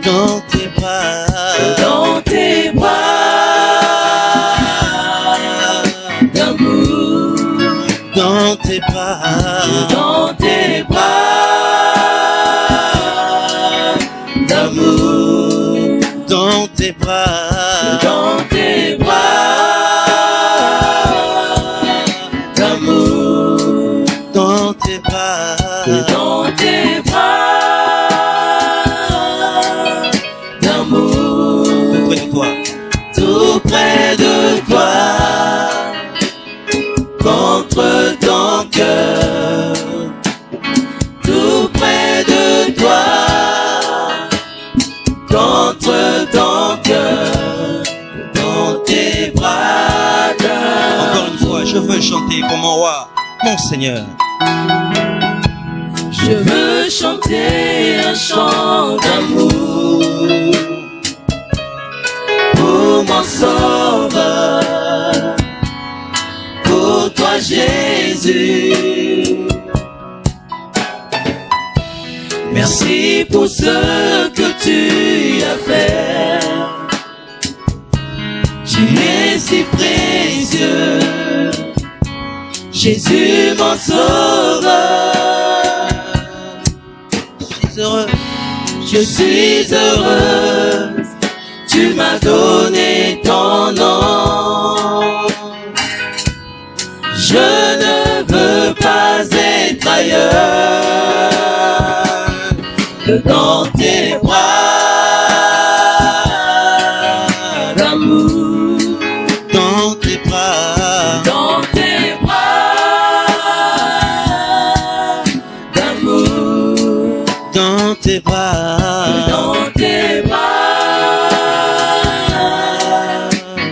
dans tes bras, dans tes bras d'amour, dans tes bras, dans tes bras d'amour, dans tes bras, dans tes bras d'amour, dans tes bras, dans tes bras d'amour, près de toi, tout près de toi, contre ton cœur, tout près de toi, contre ton cœur, dans tes bras d'amour. encore une fois, je veux chanter pour mon roi, mon Seigneur. Je veux chanter un chant d'amour pour mon sauveur, pour toi Jésus. Merci pour ce que tu as fait. Tu es si précieux, Jésus mon sauveur. Je suis heureux, tu m'as donné ton nom. Je ne veux pas être ailleurs que dans tes bras d'amour, Dans tes bras, dans tes bras d'amour, dans tes bras, dans tes bras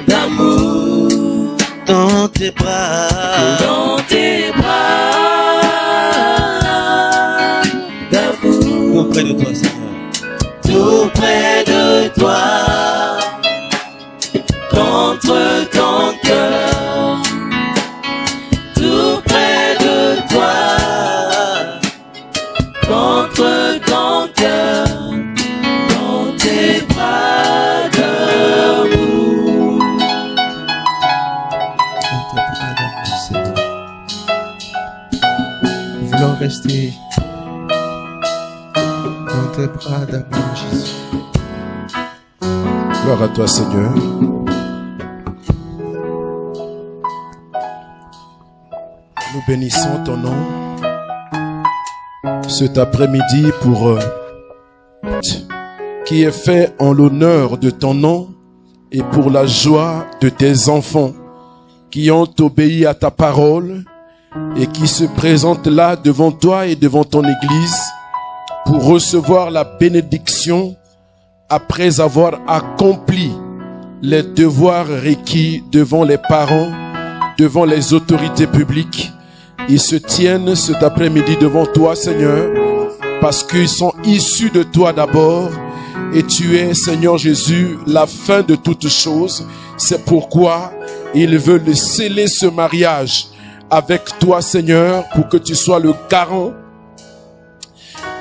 d'amour, dans tes bras, dans tes bras d'amour, tout près de toi, Seigneur. tout près de toi, contre ton cœur, tout près de toi, contre ton cœur, dans tes bras d'amour. Nous voulons rester dans tes bras d'amour, Jésus. Gloire à toi, Seigneur. Nous bénissons ton nom cet après-midi pour qui est fait en l'honneur de ton nom et pour la joie de tes enfants qui ont obéi à ta parole et qui se présentent là devant toi et devant ton Église pour recevoir la bénédiction après avoir accompli les devoirs requis devant les parents, devant les autorités publiques. Ils se tiennent cet après-midi devant toi, Seigneur, parce qu'ils sont issus de toi d'abord, et tu es, Seigneur Jésus, la fin de toutes choses. C'est pourquoi ils veulent sceller ce mariage avec toi, Seigneur, pour que tu sois le garant,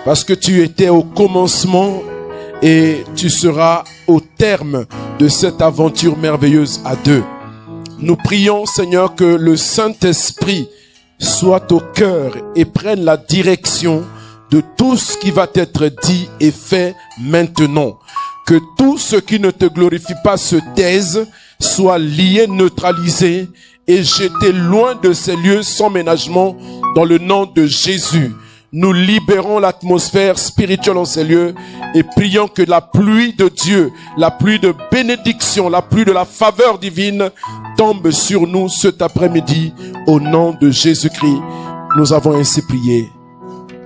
parce que tu étais au commencement et tu seras au terme de cette aventure merveilleuse à deux. Nous prions, Seigneur, que le Saint-Esprit soit au cœur et prenne la direction de tout ce qui va être dit et fait maintenant. Que tout ce qui ne te glorifie pas se taise, soit lié, neutralisé et jeté loin de ces lieux sans ménagement dans le nom de Jésus. Nous libérons l'atmosphère spirituelle en ces lieux et prions que la pluie de Dieu, la pluie de bénédiction, la pluie de la faveur divine tombe sur nous cet après-midi au nom de Jésus-Christ. Nous avons ainsi prié.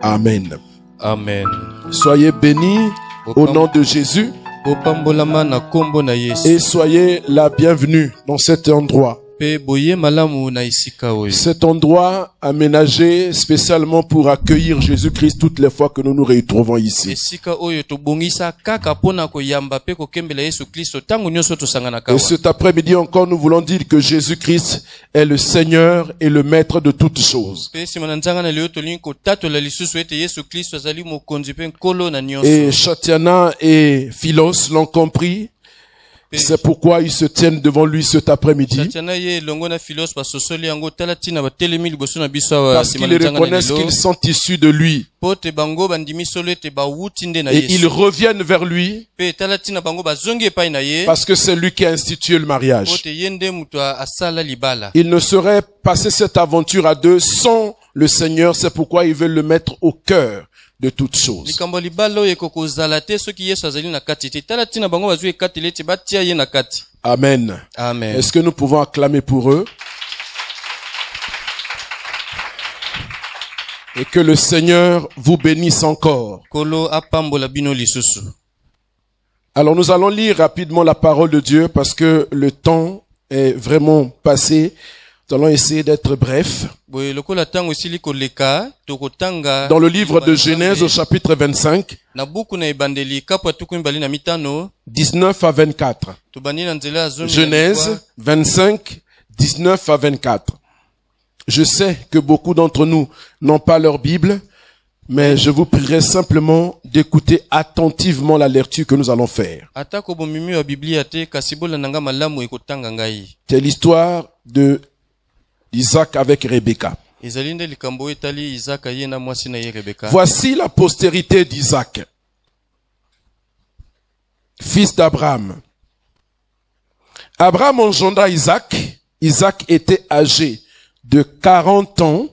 Amen. Amen. Soyez bénis au nom de Jésus et soyez la bienvenue dans cet endroit. Cet endroit aménagé spécialement pour accueillir Jésus-Christ toutes les fois que nous nous retrouvons ici. Et cet après-midi encore, nous voulons dire que Jésus-Christ est le Seigneur et le Maître de toutes choses. Et Chatiana et Philos l'ont compris. C'est pourquoi ils se tiennent devant lui cet après-midi. Parce qu'ils reconnaissent qu'ils sont issus de lui. Et ils reviennent vers lui. Parce que c'est lui qui a institué le mariage. Ils ne sauraient passer cette aventure à deux sans le Seigneur. C'est pourquoi ils veulent le mettre au cœur de toutes choses. Amen. Amen. Est-ce que nous pouvons acclamer pour eux? Et que le Seigneur vous bénisse encore. Alors nous allons lire rapidement la parole de Dieu parce que le temps est vraiment passé. Nous allons essayer d'être bref. Dans le livre de Genèse au chapitre 25, 19 à 24. Genèse 25, 19 à 24. Je sais que beaucoup d'entre nous n'ont pas leur Bible, mais je vous prierai simplement d'écouter attentivement la lecture que nous allons faire. C'est l'histoire de Isaac avec Rebecca. Voici la postérité d'Isaac, fils d'Abraham. Abraham engendra Isaac. Isaac était âgé de 40 ans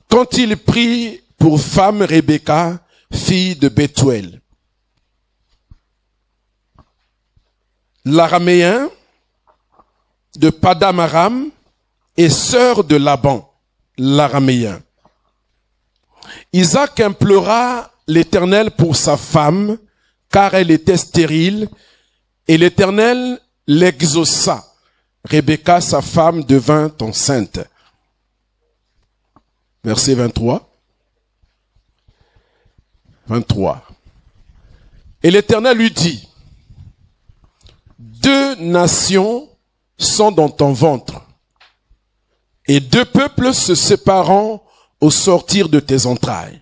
quand il prit pour femme Rebecca, fille de Bethuel, l'araméen de Padam Aram et sœur de Laban, l'araméen. Isaac implora l'Éternel pour sa femme, car elle était stérile, et l'Éternel l'exauça. Rebecca, sa femme, devint enceinte. Verset 23. 23. Et l'Éternel lui dit, deux nations sont dans ton ventre, et deux peuples se séparant au sortir de tes entrailles.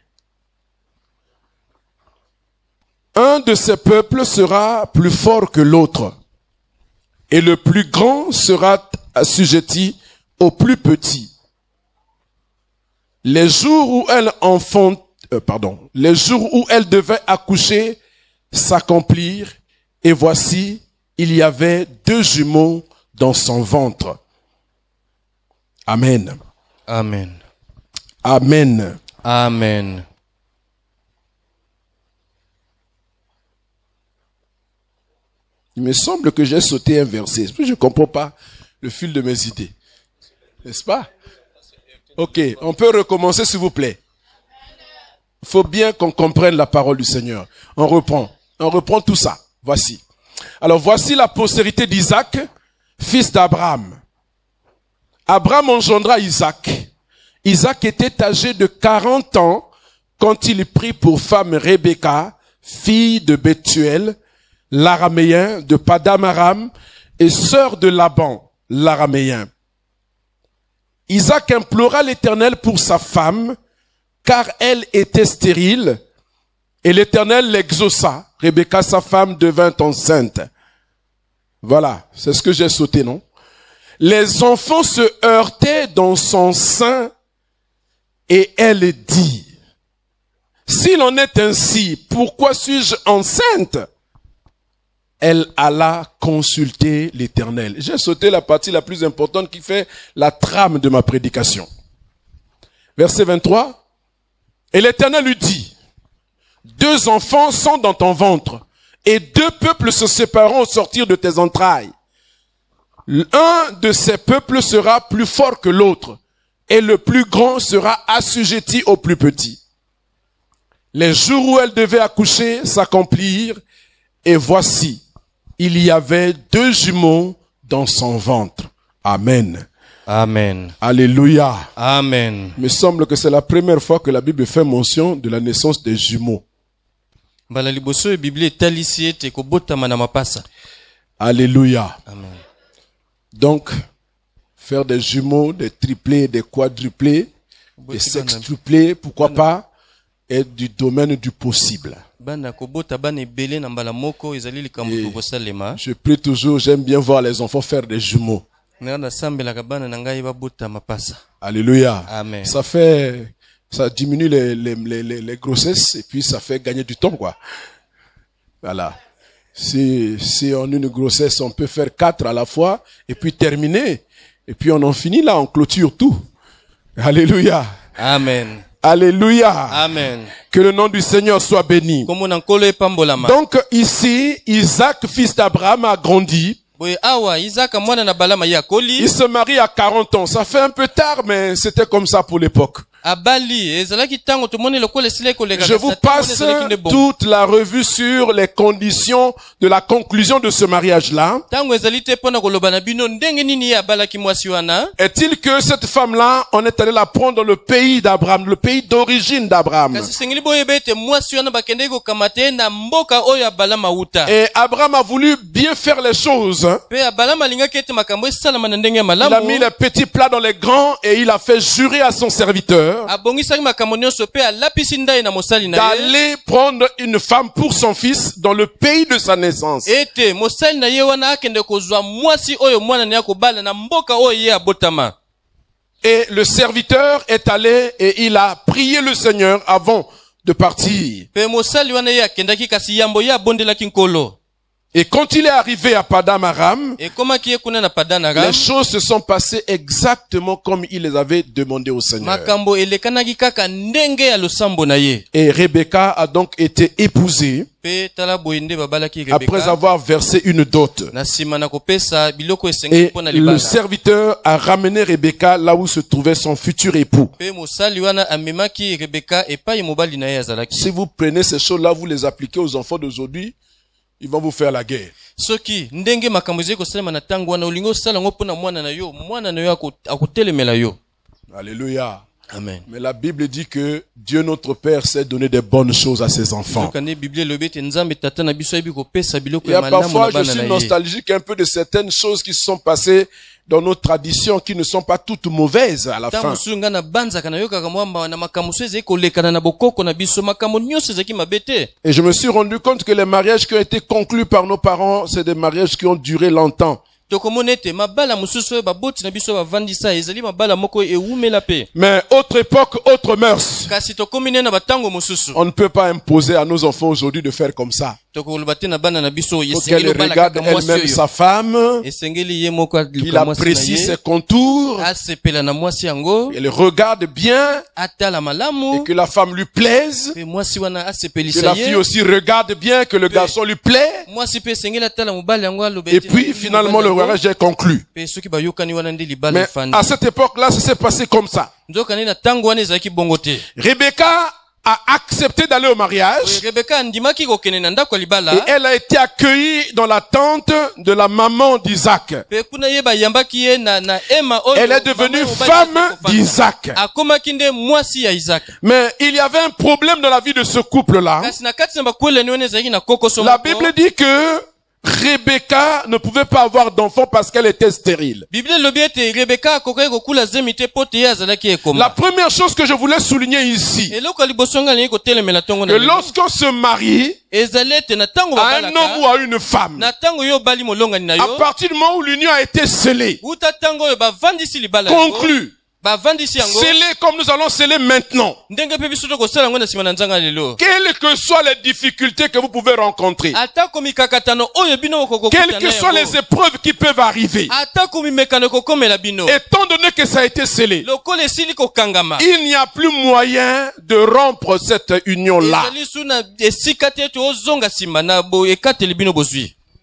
Un de ces peuples sera plus fort que l'autre, et le plus grand sera assujetti au plus petit. Les jours où elle devait accoucher s'accomplirent, et voici, il y avait deux jumeaux dans son ventre. Amen. Amen. Amen. Amen. Il me semble que j'ai sauté un verset. Je ne comprends pas le fil de mes idées. N'est-ce pas? Ok, on peut recommencer s'il vous plaît. Il faut bien qu'on comprenne la parole du Seigneur. On reprend tout ça. Voici. Alors voici la postérité d'Isaac, fils d'Abraham. Abraham engendra Isaac. Isaac était âgé de 40 ans quand il prit pour femme Rebecca, fille de Bethuel, l'araméen de Padam Aram et sœur de Laban, l'araméen. Isaac implora l'Éternel pour sa femme, car elle était stérile, et l'Éternel l'exauça. Rebecca, sa femme, devint enceinte. Voilà, c'est ce que j'ai sauté, non? Les enfants se heurtaient dans son sein, et elle dit, s'il en est ainsi, pourquoi suis-je enceinte? Elle alla consulter l'Éternel. J'ai sauté la partie la plus importante qui fait la trame de ma prédication. Verset 23. Et l'Éternel lui dit, deux enfants sont dans ton ventre, et deux peuples se sépareront au sortir de tes entrailles. Un de ces peuples sera plus fort que l'autre, et le plus grand sera assujetti au plus petit. Les jours où elle devait accoucher s'accomplirent, et voici, il y avait 2 jumeaux dans son ventre. Amen. Amen. Alléluia. Amen. Il me semble que c'est la première fois que la Bible fait mention de la naissance des jumeaux. Mbala liboso e Bible etalisi ete kobotama na mapasa. Alléluia. Amen. Donc, faire des jumeaux, des triplés, des quadruplés, des sextuplés, pourquoi pas, est du domaine du possible. Bana kobota bana ebele na mbala moko ezali likambo to kosalema. Je prie toujours, j'aime bien voir les enfants faire des jumeaux. Na sambela kabana na ngai babota mapasa. Alléluia. Amen. Ça diminue les grossesses et puis ça fait gagner du temps, quoi. Voilà. Si en une grossesse, on peut faire 4 à la fois et puis terminer. Et puis on en finit là, on clôture tout. Alléluia. Amen. Alléluia. Amen. Que le nom du Seigneur soit béni. Donc ici, Isaac, fils d'Abraham, a grandi. Il se marie à 40 ans. Ça fait un peu tard, mais c'était comme ça pour l'époque. Je vous passe toute la revue sur les conditions de la conclusion de ce mariage-là. Est-il que cette femme-là, on est allé la prendre dans le pays d'Abraham, le pays d'origine d'Abraham. Et Abraham a voulu bien faire les choses. Il a mis les petits plats dans les grands et il a fait jurer à son serviteur d'aller prendre une femme pour son fils dans le pays de sa naissance. Et le serviteur est allé et il a prié le Seigneur avant de partir. Et quand il est arrivé à Padam Aram, les choses se sont passées exactement comme il les avait demandé au Seigneur. Et Rebecca a donc été épousée après avoir versé une dot. Et le serviteur a ramené Rebecca là où se trouvait son futur époux. Si vous prenez ces choses-là, vous les appliquez aux enfants d'aujourd'hui, ils vont vous faire la guerre. Alléluia. Amen. Mais la Bible dit que Dieu notre Père sait donner des bonnes choses à ses enfants. Et parfois je suis nostalgique un peu de certaines choses qui se sont passées dans nos traditions qui ne sont pas toutes mauvaises à la fin. Et je me suis rendu compte que les mariages qui ont été conclus par nos parents, c'est des mariages qui ont duré longtemps. Mais autre époque, autre mœurs. On ne peut pas imposer à nos enfants aujourd'hui de faire comme ça. Il faut qu'elle regarde elle-même sa femme, qu'il apprécie ses contours, qu'elle regarde bien, et que la femme lui plaise, que la fille aussi regarde bien, que le garçon lui plaît, et puis finalement le mariage est conclu. Mais à cette époque-là, ça s'est passé comme ça. Rebecca a accepté d'aller au mariage et elle a été accueillie dans la tente de la maman d'Isaac. Elle est devenue femme d'Isaac. Mais il y avait un problème dans la vie de ce couple-là. La Bible dit que Rebecca ne pouvait pas avoir d'enfant parce qu'elle était stérile. La première chose que je voulais souligner ici, que lorsqu'on se marie à un homme ou à une femme, à partir du moment où l'union a été scellée, conclue, scellé comme nous allons sceller maintenant. Quelles que soient les difficultés que vous pouvez rencontrer, quelles que soient les épreuves qui peuvent arriver, étant donné que ça a été scellé, il n'y a plus moyen de rompre cette union-là.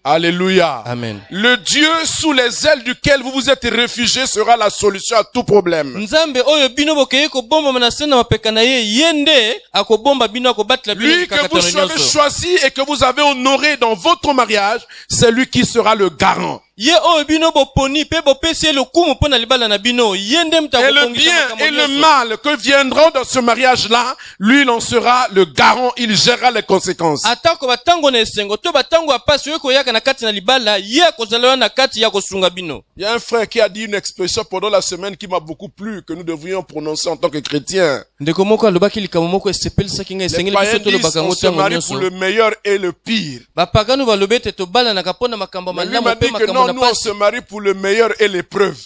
Alléluia. Amen. Le Dieu sous les ailes duquel vous vous êtes réfugiés sera la solution à tout problème. Nzambe oyo bino bokeye ko bomba manasena mapeka na ye yende akobomba bino akobatla bino Lui que vous avez choisi et que vous avez honoré dans votre mariage, c'est lui qui sera le garant. Ye oyo bino boponi pe bopesi le kumu pona libala na bino yende mta Et le bien et le mal que viendront dans ce mariage-là, lui il en sera le garant, il gérera les conséquences. atako batango na esengo to batango apasi oyo koyaka na kati na libala ye akozala na kati ya kosunga bino. Il y a un frère qui a dit une expression pendant la semaine qui m'a beaucoup plu, que nous devrions prononcer en tant que chrétiens. Ndeko moko alobaki likambo moko esepelisaki ngai Les esengeli païens biso tolobaka disent on ngo se ntango marie pour nyonso. le meilleur et le pire. Bapagano balobi ete tobalanaka mpona makambo Mais lui malamu m'a mpe dit que makambo non, na nous on pasi se marie pour le meilleur et l'épreuve.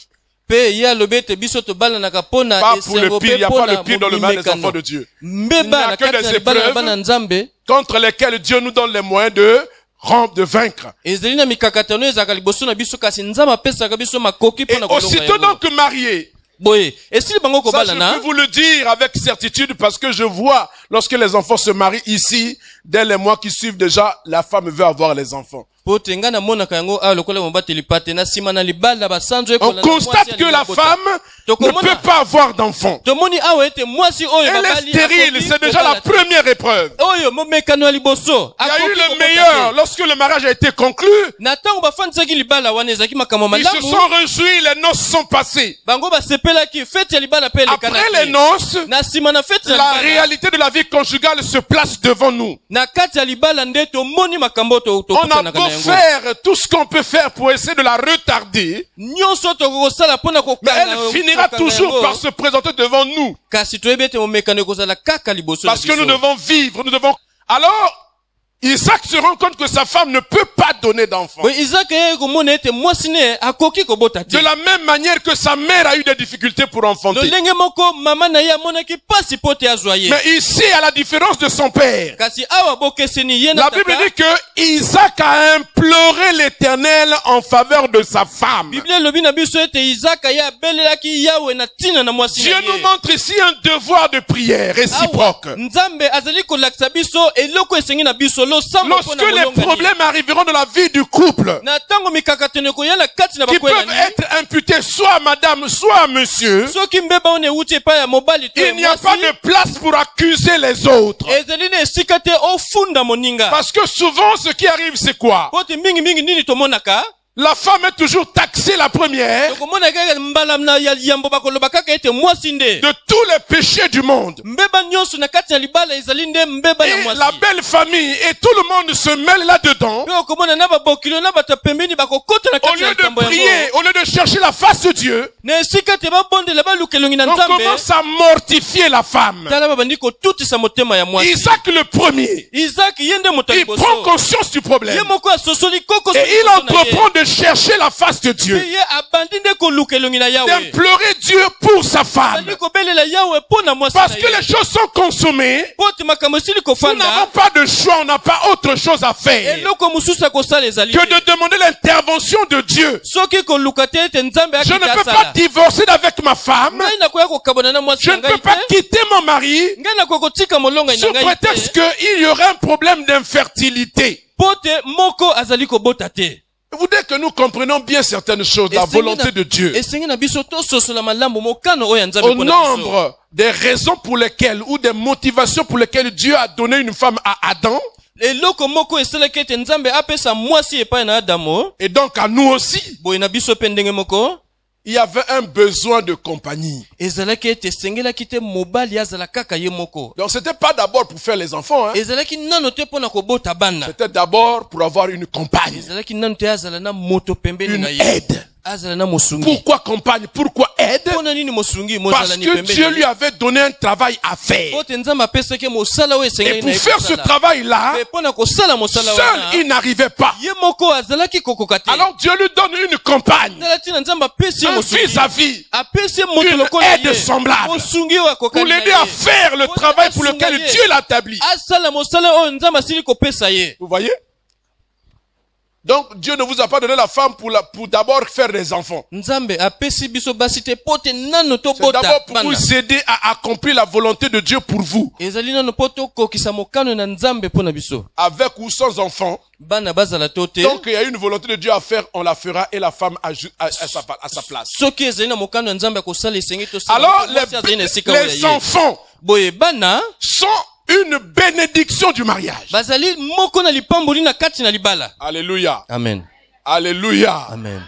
mpe ye alobi ete biso tobalanaka mpona Pas pour le esengo pire, il mpe n'y a pas le mpona pire dans le mal des enfants mimekano de Dieu. mbeba Il n'y na a que kati na des libala na épreuves bana nzambe contre lesquelles Dieu nous donne les moyens de vaincre. ezali na mikakatano ezalaka liboso na biso kasi nzambe apesaka biso makoki Et mpona kolonga aussitôt yango. donc marié, Boye esili bango ça je kobalana peux vous le dire avec certitude parce que je vois lorsque les enfants se marient ici, dès les mois qui suivent déjà, la femme veut avoir les enfants. po te nga namonaka yango awa lokola mobateli pate na nsima na libala basanzo On ekolanda mwasi constate ya que la libota. femme ne Tokomona. peut pas avoir d'enfants. tomoni awa ete mwasi oyo Elle est babali stérile, akoki c'est déjà la kobala te. première épreuve. oyo momekano ya liboso Il y a eu akoki le kobota meilleur te. lorsque le mariage a été conclu. na ntango bafandisaki libala wana ezalaki makambo Ils se malamu sont réjouis, les noces sont passées. bango basepelaki feti ya libala mpe Après les elekanaki noces, na nsima na feti ya la libala réalité de la vie conjugale se place devant nous. na kati ya libala nde tomoni makambo On a tokutanaka beau na yango faire tout ce qu'on peut faire pour essayer de la retarder, nyonso tokokosala mpona mais elle finira toujours par se présenter devant nous. kasi toyebi ete momekano ekozala kaka liboso na Parce que nous biso. devons vivre, nous devons... Alors, Isaac se rend compte que sa femme ne peut pas donner d'enfants. Boye Isaac ye komona ete mwasi ne akoki kobota te De la même manière que sa mère a eu des difficultés pour enfanter. lolenge moko mama na ye amonaki pasi po te azwa ye Mais ici, à la différence de son père, kasi awa bokeseni ye na la Bible tata dit que Isaac a imploré l'Éternel en faveur de sa femme. biblia elobi na biso ete izaka ye abelelaki yawe na ntina na mwasi Dieu na nous ye montre ici un devoir de prière réciproque. Awa, nzambe azali kolakisa biso eloko esengi na biso losambo Lorsque mpona les molongani. problèmes arriveront dans la vie du couple, na ntango mikakatano ekoyala kati na qui peuvent bakwelani être imputés soit à madame, soit à monsieur, soki mbeba one euti epai ya mobali to ya il n'y a pas mwasi de place pour accuser les autres. ezali na esika te ofunda moninga Parce que souvent, ce qui arrive, c'est quoi? po te mingimingi nini tomonaka La femme est toujours taxée la première tokomona kaka mbala na ya yambo bakoloba kaka ete mwasi nde de tous les péchés du monde. mbeba nyonso na kati ya libala ezali nde mbeba ya Et mwasi la belle famille et tout le monde se mêle là-dedans. pe okomona na babokilo na bato ya pembeni bakokota na Au kati ya lieu de likambo prier, yango au lieu de chercher la face de Dieu, na esika te babondela baluka elongi na on nzambe commence à mortifier la femme. tala babandi kotutisa motema ya mwasi Isaac le premier, izaki ye nde moto ya il prend liboso conscience du ye problème. moko asosoli koko Et il entreprend de chercher la face de pe Dieu, ye abandi nde koluka elongi na yawe d'implorer Dieu pour sa femme. azali kobelela yawe mpo na mwasi Parce na que ye les choses sont consommées, po te makambo esili nous n'avons kofanda pas de choix, on n'a pas autre chose à faire eloko mosusu ya kosala ezali que te de demander l'intervention de Dieu. soki koluka te ete nzambe Je ne akita peux pas asala divorcer avec ma femme, ngai nakoya kokabona na mwasi je na ne ngai peux pas te quitter mon mari ngai nakoya kotika molongai na sous ngai prétexte te qu'il y aurait un problème d'infertilité. po te moko azali kobota te Vous dites que nous comprenons bien certaines choses, la volonté de Dieu. esengi na biso tososola malamu mokano oyo ya nzambe Au mpo na biso nombre des raisons pour lesquelles ou des motivations pour lesquelles Dieu a donné une femme à Adam, eloko moko esalaki ete nzambe apesa mwasi epai na adamu et donc à nous aussi, boye na biso mpe ndenge moko il y avait un besoin de compagnie. ezalaki ete esengelaki te mobali azala kaka ye moko Donc c'était pas d'abord pour faire les enfants, hein. ezalaki nano te mpo na kobota bana C'était d'abord pour avoir une compagne, ezalaki nano te azala na moto pembeni une na ye aide. azala na mosungi Pourquoi compagne? Pourquoi aide? mpona nini mosungi Parce mozala ni que pembeni Dieu na lui ye? avait donné un travail à faire. po te nzambe apesaki mosala oyo Et esengeli pour na ye faire ce kosala travail-là, mpe mpo na kosala mosala seul wana il n'arrivait pas. ye moko azalaki kokoka te Alors Dieu lui donne une compagne, nzala ntina nzambe apesi ye un mosungi vis-à-vis, apesi ye moto une lokola aide ye semblable, mosungi oyo pour akokani na l'aider à ye faire le Pour travail pour asunga lequel ye. Dieu l'a établi. asala mosala oyo nzambe asili kopesa ye Vous voyez? Donc Dieu ne vous a pas donné la femme pour d'abord faire des enfants. Nzambe apesi biso basi te pote nano to C'est bota d'abord pour bana. vous aider à accomplir la volonté de Dieu pour vous. Ezali nano poto kokisa mokano na Nzambe pona biso. Avec ou sans enfants. Bana bazala tote. Donc il y a une volonté de Dieu à faire, on la fera et la femme à sa place. Soki ezali na mokano Nzambe akosala esengi to sala. Alors les enfants boye bana sont une bénédiction du mariage. bazali moko na lipamboli na kati na libala. Alléluia. Amen. Alléluia. Amen.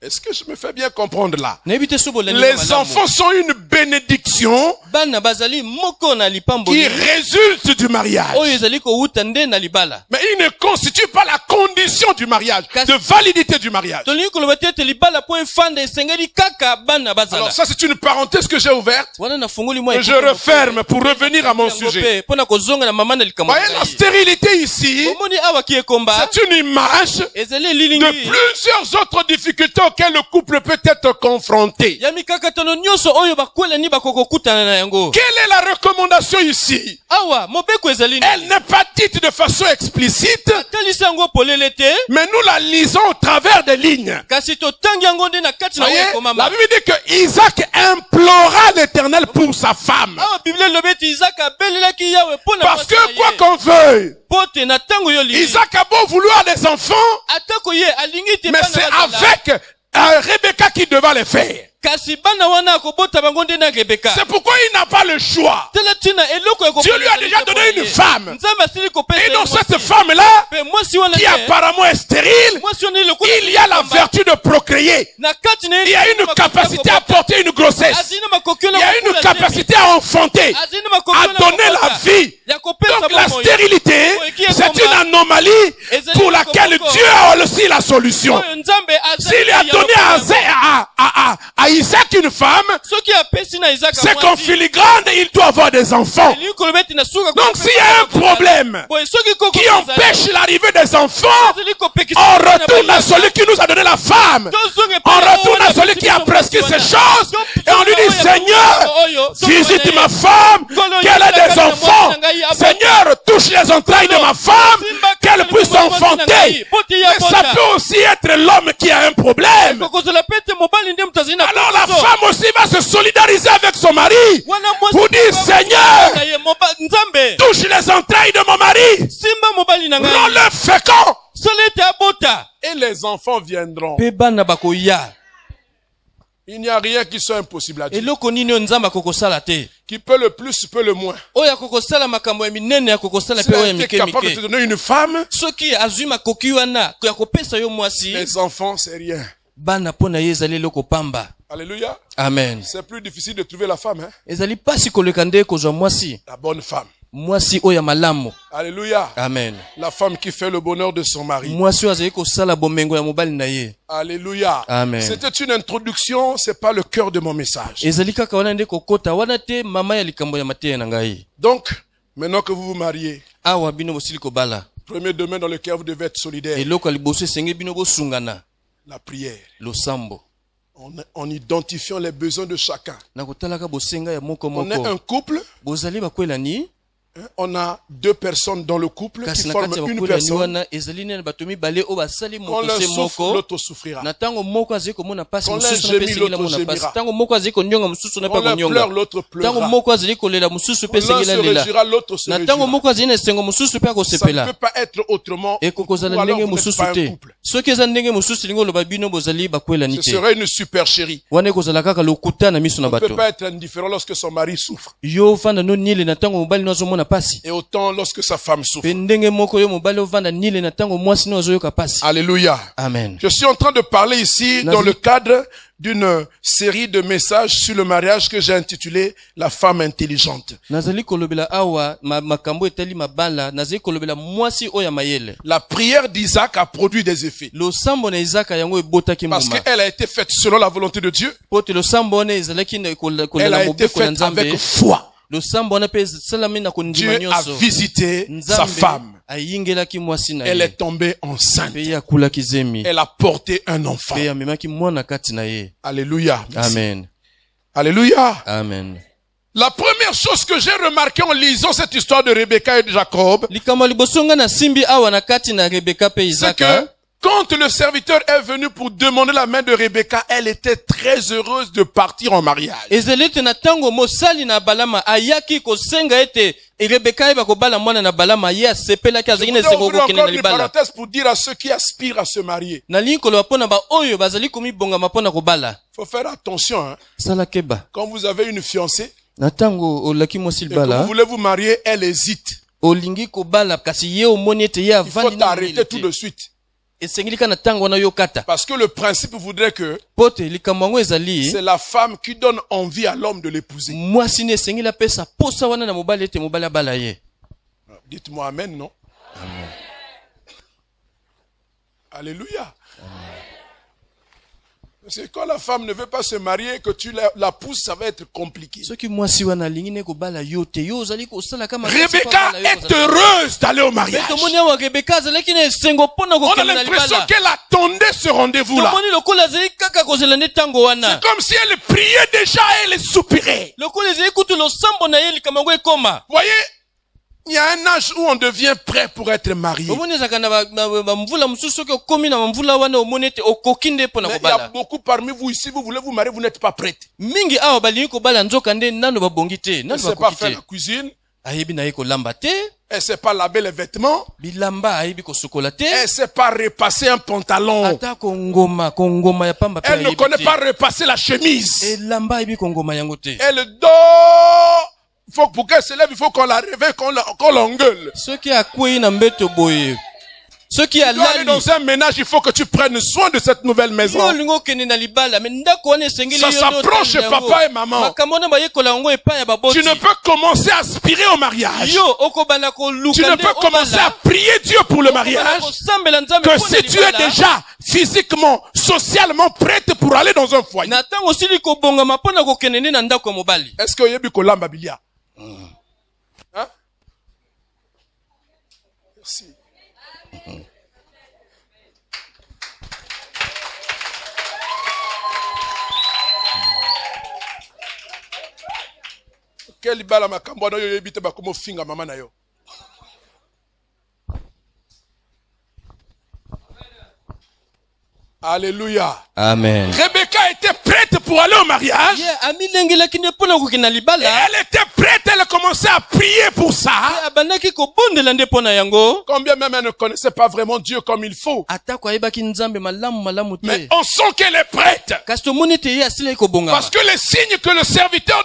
Est-ce que je me fais bien comprendre là? Les Les enfants sont une bénédiction bana bazali moko na lipamboli qui résulte du mariage. oyo ezali ko uta nde na libala. Mais il ne constitue pas la condition du mariage, de validité du mariage. Toli ko lobate te libala po efanda esengeli kaka bana bazala. Alors ça c'est une parenthèse que j'ai ouverte. Wana na fungoli moi Que je referme pour revenir à mon sujet. Pona kozonga na mama na likambo. Voyez la stérilité ici, Omoni awa ki ekomba c'est une image ezeli de lilingi plusieurs autres difficultés auxquelles le couple peut être confronté. ya mikakatano nyonso oyo bakwela ni bakoko kutana na yango. Quelle est la recommandation ici? Awa mobeko ezali ni Elle n'est pas dite de façon explicite, talisa yango polele te mais nous la lisons au travers des lignes. kasi totangi yango nde na kati na Voyez, la ekomama. Bible dit que Isaac implora l'Éternel pour sa femme. Awa Bible lobi ete Isaac abelelaki Yawe pona Parce que quoi qu'on veuille, pote na tango yo li Isaac a beau vouloir des enfants, atako ye alingi te mais bana c'est bazala. avec Rebecca qui devait les faire. Kasi bana wana akobota bango nde na Rebeka. C'est pourquoi il n'a pas le choix. Tela tina eloko ya Dieu lui a déjà donné une femme. Nzambe asili kopesa Et ye donc mwasi. cette femme-là, Pe mwasi wana qui te, apparemment est stérile, mwasi wana lokola il y a la vertu de procréer. na kati na ye Il y a une capacité à porter une grossesse. azina makokyo Il y a une capacité à enfanter, azina makokyo à donner la vie. ya kopesa Donc la bomoyo. stérilité, c'est une anomalie pour laquelle Dieu a aussi la solution. Oyo Nzambe azali S'il a ya donné lokola. à Isaac une femme, Soki apesi na Isaac c'est qu'en filigrane, il doit avoir des enfants. Eli kolobeti na suka Donc s'il y a un problème boy soki koko qui empêche l'arrivée des enfants, azali kopekisa on retourne à celui qui nous a donné la femme. On retourne à celui qui a prescrit ces choses et on lui dit, Seigneur, visite ma femme, qu'elle ait des enfants. Seigneur, touche les entrailles de ma femme, qu'elle puisse enfanter. Mais ça peut aussi être l'homme qui a un problème. Alors la femme aussi va se solidariser avec son mari pour dire, Seigneur, touche les entrailles de mon mari, rends-le fécond. Et les enfants viendront. Il n'y a rien qui soit impossible à Dieu. Qui peut le plus, peut le moins. Si il a été capable de te donner une femme, les enfants, c'est rien. Alléluia. Amen. C'est plus difficile de trouver la femme, hein? La bonne femme. Alléluia. Amen. La femme qui fait le bonheur de son mari. Alléluia. Amen. C'était une introduction, c'est pas le cœur de mon message. Donc, maintenant que vous vous mariez, premier domaine dans lequel vous devez être solidaire, la prière. En identifiant les besoins de chacun. On est un couple. On a deux personnes dans le couple qui forment une personne. Quand l'un souffre, l'autre souffrira. Quand l'un gémit, l'autre gémira. Quand l'un pleure, l'autre pleurera. Quand l'un se réjouira, l'autre se réjouira. Ça ne peut pas être autrement. Ou alors vous n'êtes pas un couple. Ce serait une super chérie. On ne peut pas être indifférent lorsque son mari souffre. Et autant lorsque sa femme souffre. Alléluia. Amen. Je suis en train de parler ici dans le cadre d'une série de messages sur le mariage que j'ai intitulé La femme intelligente. La prière d'Isaac a produit des effets. Parce qu'elle a été faite selon la volonté de Dieu. Elle a été faite avec foi. Dieu a visité sa femme. Elle est tombée enceinte. Elle a porté un enfant. Alléluia. Amen. Alléluia. Amen. La première chose que j'ai remarqué en lisant cette histoire de Rebecca et de Jacob, likambo libosonga na simbi awa na kati na Rebeka pe c'est Isaka. que quand le serviteur est venu pour demander la main de Rebecca, elle était très heureuse de partir en mariage. Ezelete na tango mosali na balama ayaki kosenga ete Rebeka eba kobala mwana na balama ye asepelaki Je azali na voudrais sengo ouvrir kokende encore na une libala. parenthèse pour dire à ceux qui aspirent à se marier. Na linkolo pona ba oyo bazali komibongama pona kobala. Il faut faire attention, hein. Sala keba. Quand vous avez une fiancée Na tango olaki mwasi et que vous libala voulez vous marier, elle hésite. olingi kobala kasi ye omoni ete ye Il faut avandi na t'arrêter mokili tout te. de suite. Esengilika na tango wana yo kata. Parce que le principe voudrait que Pote likambo yango ezali c'est la femme qui donne envie à l'homme de l'épouser. mwasi ne esengeli apesa posa wana na mobali ete mobali abala ye. Dites-moi amen, non? Amen. Alléluia. C'est quand la femme ne veut pas se marier, que tu la pousses, ça va être compliqué. Soki mwasi wana alingi ne kobala yo te yo ozali kosala kama Rebecca est heureuse d'aller au mariage. tomoni awa Rebeka azalaki na esengo mpona On a kokende na l'impression libala. qu'elle attendait ce rendez-vous-là. Tomoni lokola azali kaka kozela nde tango C'est wana. comme si elle priait déjà et elle soupirait. Lokola ezali kutu losambo na ye likambo yango ekoma. Voyez, il y a un âge où on devient prêt pour être marié. Omoni ezaka na bamvula mosusu soki okomi na bamvula wana omoni ete okoki nde mpona Mais il y a kobala. beaucoup parmi vous ici, vous voulez vous marier, vous n'êtes pas prête. Mingi awa balingi kobala nzoka nde nano babongi te, Elle ne nano sait pas bakoki faire te. la cuisine, Ayebi na ye kolamba te, elle ne sait pas laver les vêtements, bilamba ayebi kosukola te, elle ne sait pas repasser un pantalon, ata kongoma ya pamba pe elle ne ayebi connaît te. pas repasser la chemise. Elamba ayebi kongoma yango te. Elle dort. Pour qu'elle se lève, il faut qu'on la réveille, qu'on l'engueule. Soki akwei na mbeto boye. Soki Tu dois aller alali. dans un ménage, il faut que tu prennes soin de cette nouvelle maison. Yo lingo kende na libala, mais ndako wana esengeli Ça yo s'approche chez papa et maman. Tu ne peux commencer à aspirer au mariage. Yo okobala ko luka Tu ne peux commencer à prier Dieu pour le mariage que si tu es déjà physiquement, socialement prête pour aller dans un foyer. na tango sili ko bonga mapona ko kende na ndako ya mobali. Est-ce que yebi kolamba bilia? Hein? Merci. Quel bala makambo na yo yebi te bakomo finga mama na yo. Alléluia. Amen. Rebecca était prête pour aller au mariage. Ye amilengelaki nde mpona kokende na Et libala. elle était prête, elle commençait à prier pour ça. Abandaki kobondela nde mpona yango. Combien même elle ne connaissait pas vraiment Dieu comme il faut. Atako ayebaki nzambe malamu Mais te. on sent qu'elle est prête. Kasi tomoni ete ye asilaki kobongama. Parce que les signes que le serviteur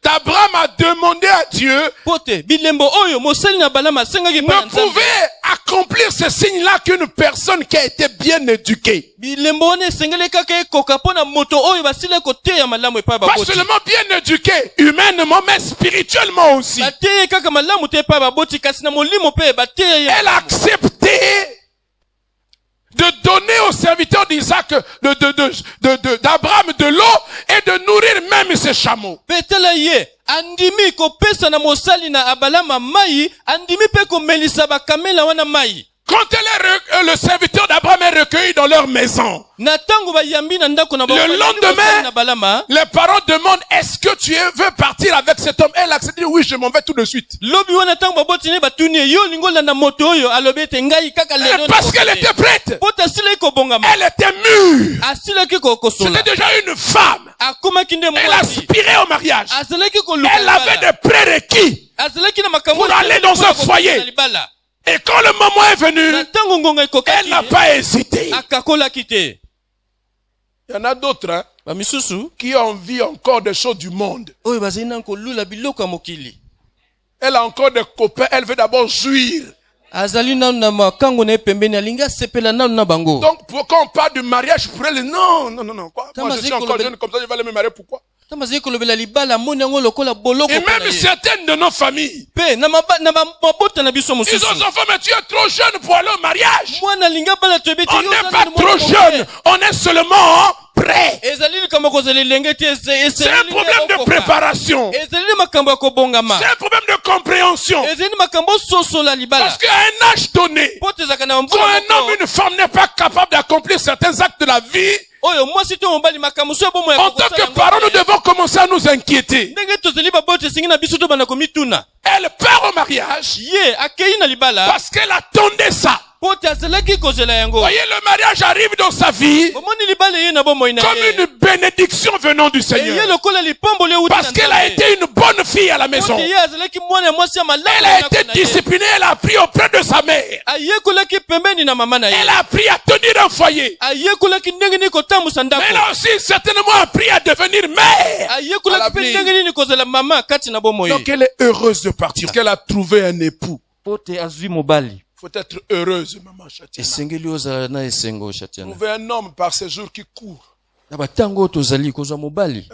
d'Abraham a demandé à Dieu Pote bilembo oyo mosali na balama asengaki mpa na ne nzambe. pouvait accomplir ces signes-là qu'une personne qui a été bien éduquée. Bilembo wana esengeli kaka ekoka mpona moto oyo basili koteya malamu epai Pas baboti. seulement bien éduquée, humainement, mais spirituellement aussi. Bateya kaka malamu te epai baboti kasi na molimo pe bateya ye. Elle a accepté de donner au serviteur d'Isaac, d'Abraham de l'eau et de nourrir même ses chameaux. Petela ye andimi kopesa na mosali na abalama mai andimi pe komelisa bakamela wana mai. Quand le serviteur d'Abraham est recueilli dans leur maison, Na tango bayambi na ndako na le lendemain, na balama. les parents demandent, est-ce que tu veux partir avec cet homme? Elle accepte, oui, je m'en vais tout de suite. Lobi wana tango baboti ne batuni yo lingola na moto oyo alobi ete ngai kaka lelo. Parce qu'elle était prête. Pota sile ko bongama. Elle était mûre. Asilaki ko kosola. C'était déjà une femme. Akomaki nde Elle mwasi. aspirait au mariage. Asilaki ko luka. Elle avait des prérequis Asilaki na makambo. pour aller dans un foyer. Et quand le moment est venu, Na tango ngonga ekokaki. elle n'a pas hésité. Akakolaki te. Il y en a d'autres, hein, Ba misusu qui ont envie encore des choses du monde. oyo bazali na kolula biloko ya mokili. Elle a encore des copains, elle veut d'abord jouir. Azali nanu na makango na ye pembeni alingi asepela nanu na bango. Donc, quand on parle du mariage, pour elle, non. Quoi? Moi, je suis encore Tamaziko jeune, comme ça, je vais aller me marier. Pourquoi? Tamazali kolobela libala moni yango lokola boloko. Et même certaines de nos familles, Pe na mabota na biso ils mosusu. ont enfants, mais tu es trop jeune pour aller au mariage. Mwana linga bala tebeti On n'est pas trop jeune, on est seulement prêt. Ezali kama kozali lenge te C'est un problème de préparation. Ezali makambo ya kobongama. C'est un problème de compréhension. Ezali makambo soso la libala. Parce qu'à un âge donné, Pote zaka na quand mvula un homme, une femme n'est pas capable d'accomplir certains actes de la vie, oyo mwasi to mobali makamuso bomo ya En tant que parents, nous devons commencer à nous inquiéter. ndenge tozali babote singi na biso to bana komituna Elle part au mariage ye akei na libala parce qu'elle attendait ça. pote azalaki kozela yango Voyez, le mariage arrive dans sa vie omoni libala ye na bomoi na comme ye une bénédiction venant du ye Seigneur. lokola lipamboli euti Parce qu'elle a été une bonne fille à la maison. ye azalaki mwana ya mwasi ya malamu Elle a été disciplinée, elle a appris auprès de sa mère. ayekolaki pembeni na mama na ye Elle a appris à tenir un foyer. ayekolaki ndenge nini kotambusa Mais ndako elle a aussi certainement appris à devenir mère. ayekolaki mpe ndenge nini kozala mama kati na bomoi Donc elle est heureuse de partir. Parce qu'elle a trouvé un époux. pote azwi mobali Il faut être heureuse, maman Chatiana. esengeli ozala na esengo Chatiana Trouver un homme par ces jours qui court. na batango oyo tozali kozwa mobali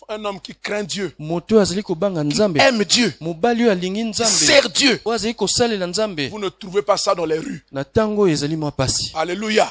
Un homme qui craint Dieu. moto oyo azali kobanga nzambe Aime Dieu. mobali oyo alingi nzambe Sert Dieu. oyo azali kosalela nzambe Vous ne trouvez pas ça dans les rues. na ntango oyo ezali mwa pasi Alléluia.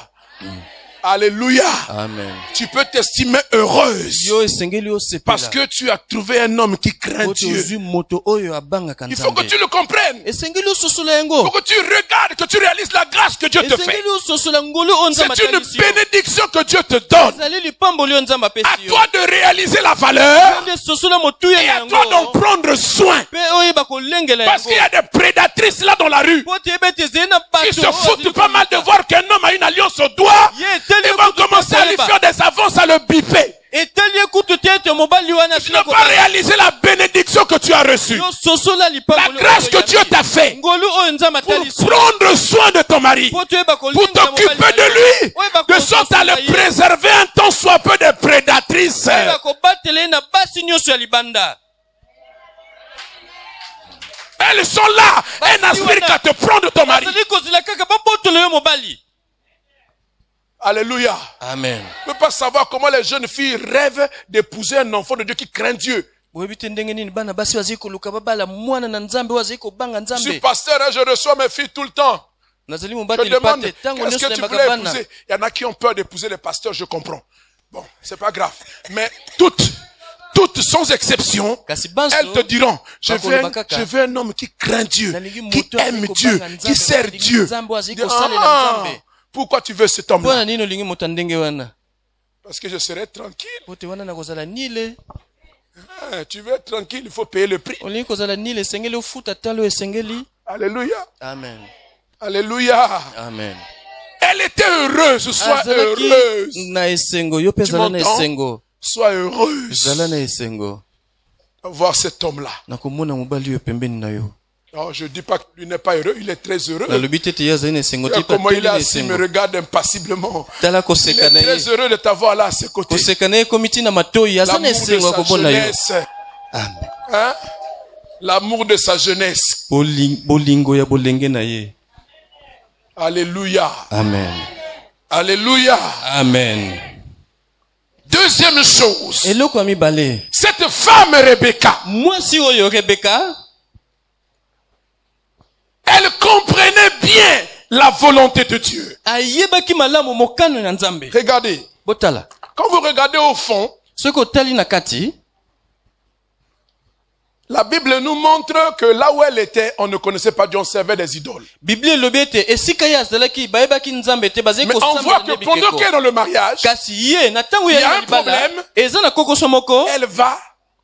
Alléluia. amen Tu peux t'estimer heureuse. yo esengeli Parce osepela que tu as trouvé un homme qui craint po Dieu. tozwi moto oyo abangaka Il faut que nzambe tu le comprennes. esengeli ososola Il yango faut que tu regardes, que tu réalises la grâce que Dieu te fait. esengeli ososola ngolu oyo nzambe C'est une atalisi yo bénédiction que Dieu te donne. ezali lipamboli oyo nzambe À apesi yo toi de réaliser la valeur nde sosola motuya et na à toi d'en yango prendre soin. mpe oyeba kolengela Parce yango qu'il y a des prédatrices là dans la rue po toyeba ete ezali na qui bato se oyo foutent azali pas mal de koleka. voir qu'un homme a une alliance au doigt. ye eteli Ils vont commencer à lui faire des avances, à le biper. eteli ekutu te ete mobali wana Tu n'as pas réalisé la bénédiction que tu as reçue. yo sosola La lipamboli grâce que Dieu t'a fait ngolu oyo nzambe pour atalisi prendre soin de ton mari, po toyeba pour kolingela t'occuper mobali de lui, oyeba de sorte à le kososola ye, préserver un temps soit peu des prédatrices. oyeba kobatela ye na basi nyonso ya libanda Elles sont là. Elles n'aspirent qu'à te prendre ton mari. bazali kozela kaka babotola yo mobali Alléluia. amen Je ne peux pas savoir comment les jeunes filles rêvent d'épouser un enfant de Dieu qui craint Dieu. boyebi te ndenge nini bana basi bazali koluka babala mwana na nzambe oyo azali kobanga Je suis nzambe pasteur et je reçois mes filles tout le temps. nazali Je mobateli demande, pa te ntango qu'est-ce nyonso que tu nayebaka voulais bana épouser? Il y en a qui ont peur d'épouser les pasteurs, je comprends. Bon, c'est pas grave. Mais toutes sans exception, kasi banso elles te diront, je bakoloba kaka, veux un homme qui craint Dieu, nalingi qui moto azali aime kobanga Dieu, nzambe, qui sert nalingi Dieu. nzambe oyo azali Dis, kosalela ah, nzambe pourquoi tu veux cet mpona homme-là? nini olingi moto ya ndenge wana Parce que je serai tranquille. po te wana nakozala nile Ah, tu veux être tranquille, il faut payer le prix. olingi kozala nile esengeli ofuta talo oyo esengeli Alléluia. amen Alléluia. amen Elle était heureuse, sois azalaki heureuse. na esengo yo mpe Tu zala na m'entends? esengo Sois heureuse zala na esengo de voir cet homme-là. na komona mobali oyo pembeni na yo Non, je ne dis pas qu'il n'est pas heureux, il est très heureux. nalobi te ete ye azali na esengo te Regarde mpe comment il est ateli na assis, me esengo regarde impassiblement. tala Il koseka est na ye très heureux de t'avoir là à ses côtés. koseka na ye ekomi ntina matoi aza na L'amour de esengo ya sa kobona yo jeunesse. amen Hein? L'amour de sa jeunesse. bolingo ya bolenge na ye Alléluia. amen Alléluia. amen Deuxième chose. eloko ya mibale Cette femme Rebecca, mwasi oyo rebeka elle comprenait bien la volonté de Dieu. ayebaki malamu mokano ya nzambe Regardez. botala Quand vous regardez au fond, soki otali na kati la Bible nous montre que là où elle était, on ne connaissait pas Dieu, on servait des idoles. biblia elobi ete esika ye azalaki bayebaki nzambe te bazali Mais on voit kosambela que nde pendant bikeko qu'elle est dans le mariage, kasi ye na ntango Il y a ya un libala problème. eza na kokoso moko elle va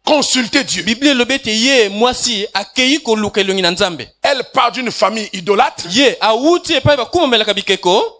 consulter Dieu. biblia elobi ete ye mwasi akei koluka elongi na nzambe Elle part d'une famille idolâtre. ye awuti epai bakumamelaka bikeko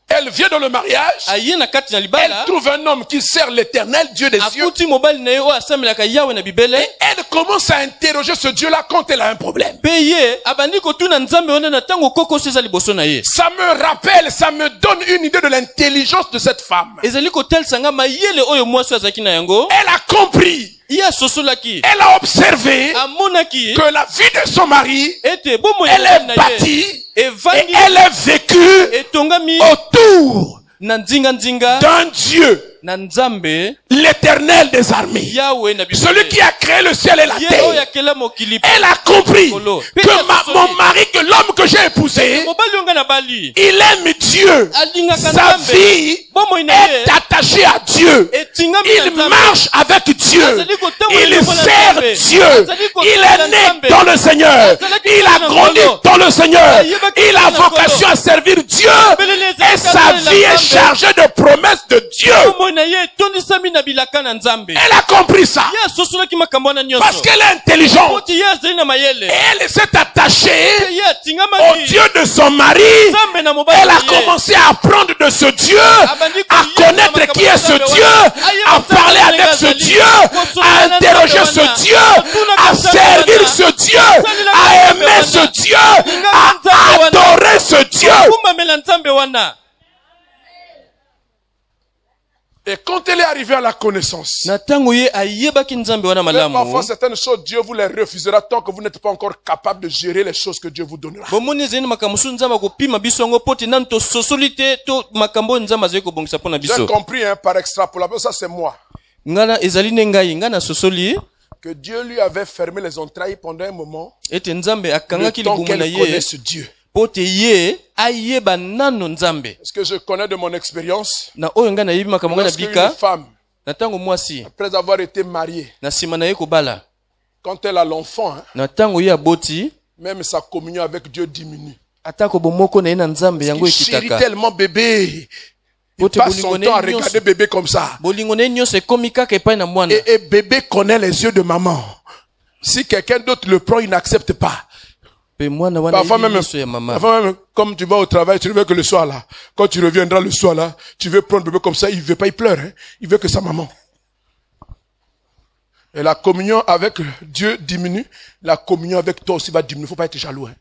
Elle vient dans le mariage. aye na kati na Elle libala trouve un homme qui sert l'éternel Dieu des cieux. akuti mobali na ye oyo asambelaka yawe na bibele Elle commence à interroger ce Dieu-là quand elle a un problème. mpe ye abandi kotuna nzambe wana na ntango kokoso eza liboso na ye Ça me rappelle, ça me donne une idée de l'intelligence de cette femme. ezali kotelisanga mayele oyo mwasi oyo azalaki na yango Elle a compris, ye asosolaki elle a observé amonaki que la vie de son mari, ete bomoi elle ya est mobali na bâtie ye et evandi elle est vécue etongami autour na nzinga d'un Dieu na nzambe l'éternel des armées, Yahweh na biso celui qui a créé le ciel et la ye terre, oyo akela mokili elle a compris Kolo. que mon mari, que l'homme que j'ai épousé, mobali onga na bali il aime Dieu. alingaka Sa nzambe vie bomoi na est ye attachée à Dieu. etingami na Il nzambe marche avec Dieu. Azali kotambola Il liboso na sert Nzambe. Dieu. Azali Il kosala est né Nzambe. dans le Seigneur. Azali Il a kosala grandi Nkolo. dans le Seigneur. Ayebaki Il a kosala vocation Nkolo. à servir Dieu. Belele Et ezali sa kosala vie est Nzambe. chargée de promesses de Dieu. bomoi na ye etondisami na bilaka na nzambe Elle a compris ça. ye asosolaki makambo wana Parce nyonso qu'elle est intelligente. poti ye azali na mayele Et elle s'est attachée ye au atingamaki Dieu de son mari. nzambe na mobali Elle na a ye commencé à apprendre de ce Dieu, à connaître qui est ce Dieu, à parler avec ce Dieu, à interroger ce Dieu, à servir ce Dieu, à aimer ce Dieu, à adorer ce Dieu. kumbamela nzambe wana Et quand elle est arrivée à la connaissance, na ntango ye ayebaki nzambe wana même parfois malamu certaines choses, Dieu vous les refusera tant que vous n'êtes pas encore capable de gérer les choses que Dieu vous donnera. bomoni ezali na makambo mosusu nzambe akopima biso yango po te nanu tososoli te to makambo oyo nzambe azali kobongisa mpo na J'ai biso compris par extrapolation, ça c'est moi, ngana ezali nde ngai ngai nasosoli que Dieu lui avait fermé les entrailles pendant un moment, ete nzambe le akangaki temps libumu na qu'elle ye connaisse Dieu. po te ye ayeba nano nzambe Est-ce que je connais de mon expérience? na oyo ngai nayebi makambo ngai na Lorsque une bika femme, na ntango mwasi après avoir été mariée, na nsima na ye kobala quand elle a l'enfant, hein, na ntango ye aboti même sa communion avec Dieu diminue. atako bomoko na ye na nzambe yango Il chérit ekitaka tellement bébé. Il Pote passe son bolingone temps à nyonso. regarder bébé comme ça. bolingo na ye nyonso ekomi kaka epai na mwana Et bébé connaît les yeux de maman. Si quelqu'un d'autre le prend, il n'accepte pas. pe mwana wana Parfois ayebi même, miso ya mama parfois même, comme tu vas au travail, tu veux que le soir là, quand tu reviendras le soir là, tu veux prendre bébé comme ça, il veut pas, il pleure, hein. Il veut que sa maman. Et la communion avec Dieu diminue, la communion avec toi aussi va diminuer. Faut pas être jaloux, hein.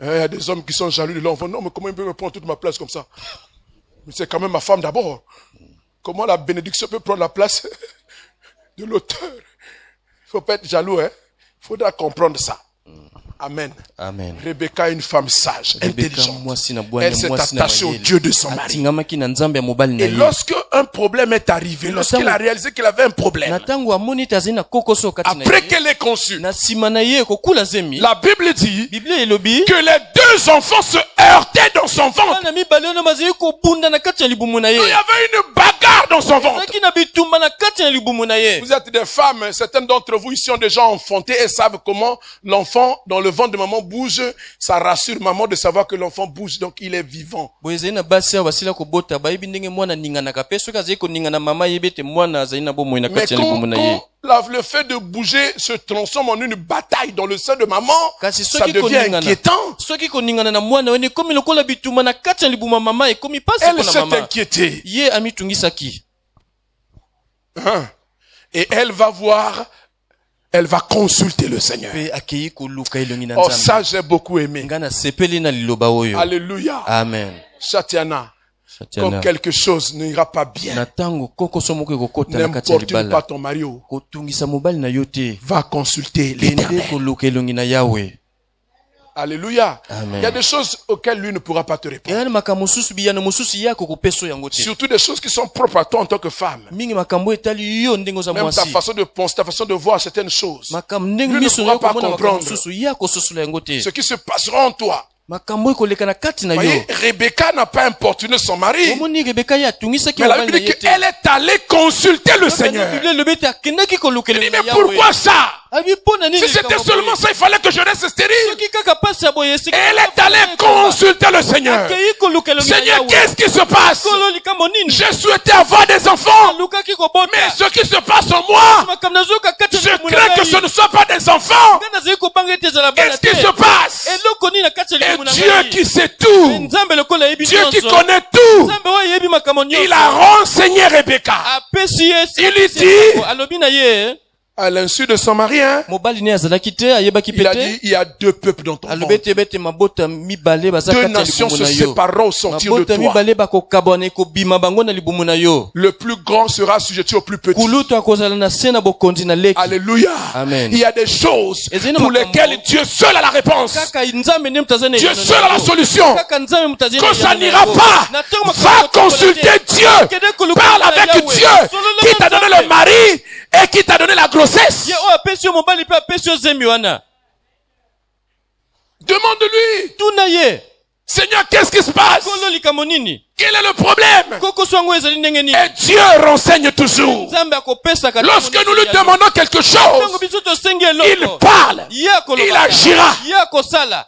Il y a des hommes qui sont jaloux de l'enfant. Non, mais comment il peut me prendre toute ma place comme ça? Mais c'est quand même ma femme d'abord. Comment la bénédiction peut prendre la place de l'auteur? Il faut pas être jaloux, hein. Il faudra comprendre ça. Amen. amen Rebecca est une femme sage, Rebeka intelligente. mwasi na bwana Elle s'est mwasi na attachée au mayele Dieu de son mari. atingamaki na nzambe ya mobali na Et ye lorsque un problème est arrivé, lorsqu'il a réalisé qu'il avait un na problème, ntango amoni ete azali na kokoso kati na après ye qu'elle ait conçu, na nsima na ye kokula zemi la Bible dit biblia elobi que les deux enfants se heurtaient dans son ventre. bana mibale oyo bazali kobunda na kati ya libumu na Il y ye avait une bagarre dans son ventre. ezalaki na bitumba na kati ya libumu na ye Vous êtes des femmes, certaines d'entre vous ici ont déjà enfanté et savent comment l'enfant dans le ventre de maman bouge. Ça rassure maman de savoir que l'enfant bouge, donc il est vivant. boye ezali na basi ayo basila kobota bayebi ndenge mwana aninganaka mpe soki azali koningana mama ayebi ete mwana azali na bomoi na Mais kati ya libumu na ye le fait de bouger se transforme en une bataille dans le sein de maman, kasi ça soki devient koningana inquiétant. soki koningana na mwana weni ekomi lokola bitumba na kati ya libumu ya mama ekomi pasi Elle mpo na s'est mama inquiétée. ye amitungisaki Hein? Et elle va voir, elle va consulter le Seigneur. mpe akei koluka elongi na Oh, ça nzambe j'ai beaucoup aimé. ngai nasepeli na liloba oyo Alléluia. amen Chatiana, quand Shatiana. quelque chose n'ira pas bien, na ntango kokoso moko ekokota na kati ya n'importune pas libala ton mari, oh, kotungisa mobali na yo te va consulter kende l'Éternel. koluka elongi na yawe Alléluia. Amen. Il y a des choses auxquelles lui ne pourra pas te répondre. eyani makambo mosusu biyano mosusu ye akokopesa yango te Surtout des choses qui sont propres à toi en tant que femme. mingi makambo etali yo ndenge oza Même ta mwasi façon de penser, ta façon de voir certaines choses. makambo ndenge Lui ne miso pourra yo pas komona makambo comprendre. mosusu ye akososola yango te Ce qui se passera en toi. makambo ekoleka na kati na Vous yo voyez, Rebecca n'a pas importuné son mari. omoni rebeka ye atungisaki Mais la mobali Bible na dit ye te qu'elle est allée consulter le Seigneur. biblia elobi ete akendaki koluka Il dit, elongi na mais yawe pourquoi ça? abi mpo na nini Si c'était likambo seulement boye? ça, il fallait que je reste stérile. soki kaka pasi ya boye esika Elle est allée consulter le Seigneur. akei koluka elongi na Seigneur, yawe qu'est-ce qui se passe? kolo likambo nini J'ai souhaité avoir des enfants. alukaki kobota Mais ce qui se passe en moi, makambo nazoyoka kati je ya libumu na crains que ngai. ce ne soit pas des enfants. Nga nazali kobanga ete ezala bana Qu'est-ce te qui se passe? eloko nini na kati ya Et libumu na Dieu ngai qui sait tout, nzambe lokola ayebi Dieu qui nyonso connaît tout, nzambe oyo ayebi makambo il nyonso a renseigné Rebecca. apesi ye Il lui si dit- alobi na ye À l'insu de son mari, hein, mobali ne azalaki te ayebaki il a pete dit, il y a deux peuples dans ton ventre. alobete bete mabota mibale baza Deux kati ya nations libumu se na yo sépareront au sortir de mabota toi. mibale bakokabwana ekobima bango na libumu na yo Le plus grand sera assujetti au plus petit. kulutu akozala na se na bokonzi na leki Alléluia. Amen. Il y a des choses Et zina pour makambo. lesquelles Dieu seul a la réponse. kaka nzambe nde moto aza na Dieu eyano na seul a la yango. solution. kaka nzambe moto aza na Quand ça eyano na n'ira yango. pas, Na ntango makambo va ekotokola consulter te, Dieu. kende koluka Parle na avec Yahweh. Dieu Solola qui t'a donné Nzambe. le mari et qui t'a donné la grossesse. ye oyo apesi yo mobali mpe apesi yo zemi wana Demande-lui. tuna ye Seigneur, qu'est-ce qui se passe? kolo likambo nini Quel est le problème? kokoso yango ezali ndenge nini Et Dieu renseigne toujours. nzambe akopesaka Lorsque nous lui demandons quelque ntango chose, biso tosengi il eloko parle ye akoloba il agira. ye akosala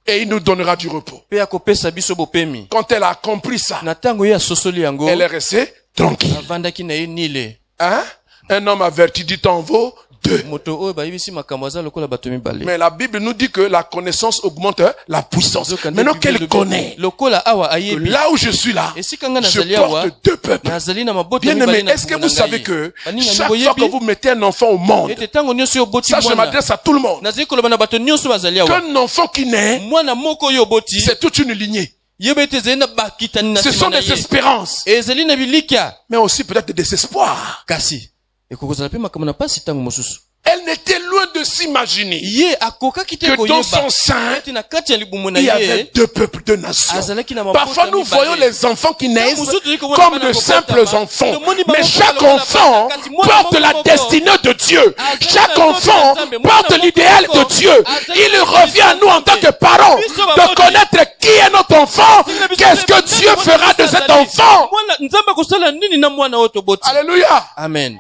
et il nous donnera du repos. mpe akopesa biso bopemi Quand elle a compris ça, na ntango ye asosoli yango elle est restée tranquille. avandaki na ye nile Hein? Un homme averti dit en vaut deux. moto oyo bayebisi makambo aza lokola bato mibale Mais la Bible nous dit que la connaissance augmente la puissance. Maintenant qu'elle connaît lokola awa que ayebi là où je suis là, esika nga je nazali awa porte deux peuples. nazali na mabota Bien mibale aimé, na est-ce que libumu vous na savez ngai. que Baninga chaque boyebi, fois que vous mettez un enfant au monde, ete ntango nyonso yo oboti ça je mwana m'adresse à tout le monde, nazali koloba na bato nyonso bazali awa qu'un enfant qui naît, mwana moko oyo oboti c'est toute une lignée. yeba ete ezali na bakitani na Ce nsima sont na des ye espérances, ezali na bilikya mais aussi peut-être des désespoirs. kasi ekokozala mpe makambo na pasi ntango mosusu Elle n'était loin de s'imaginer ye akokaki te que dans koyeba son sein, ete na kati ya libumu na il y ye avait deux peuples, deux nations. azalaki na mabota Parfois, nous mibale. voyons les enfants qui naissent comme comme de simples enfants. Mais chaque enfant porte la destinée de Dieu. Chaque enfant porte l'idéal de Dieu. Il revient à nous en tant que parents de connaître qui est notre enfant. Qu'est-ce que Dieu fera de cet enfant? nzambe akosala nini na mwana oyo toboti Alléluia. amen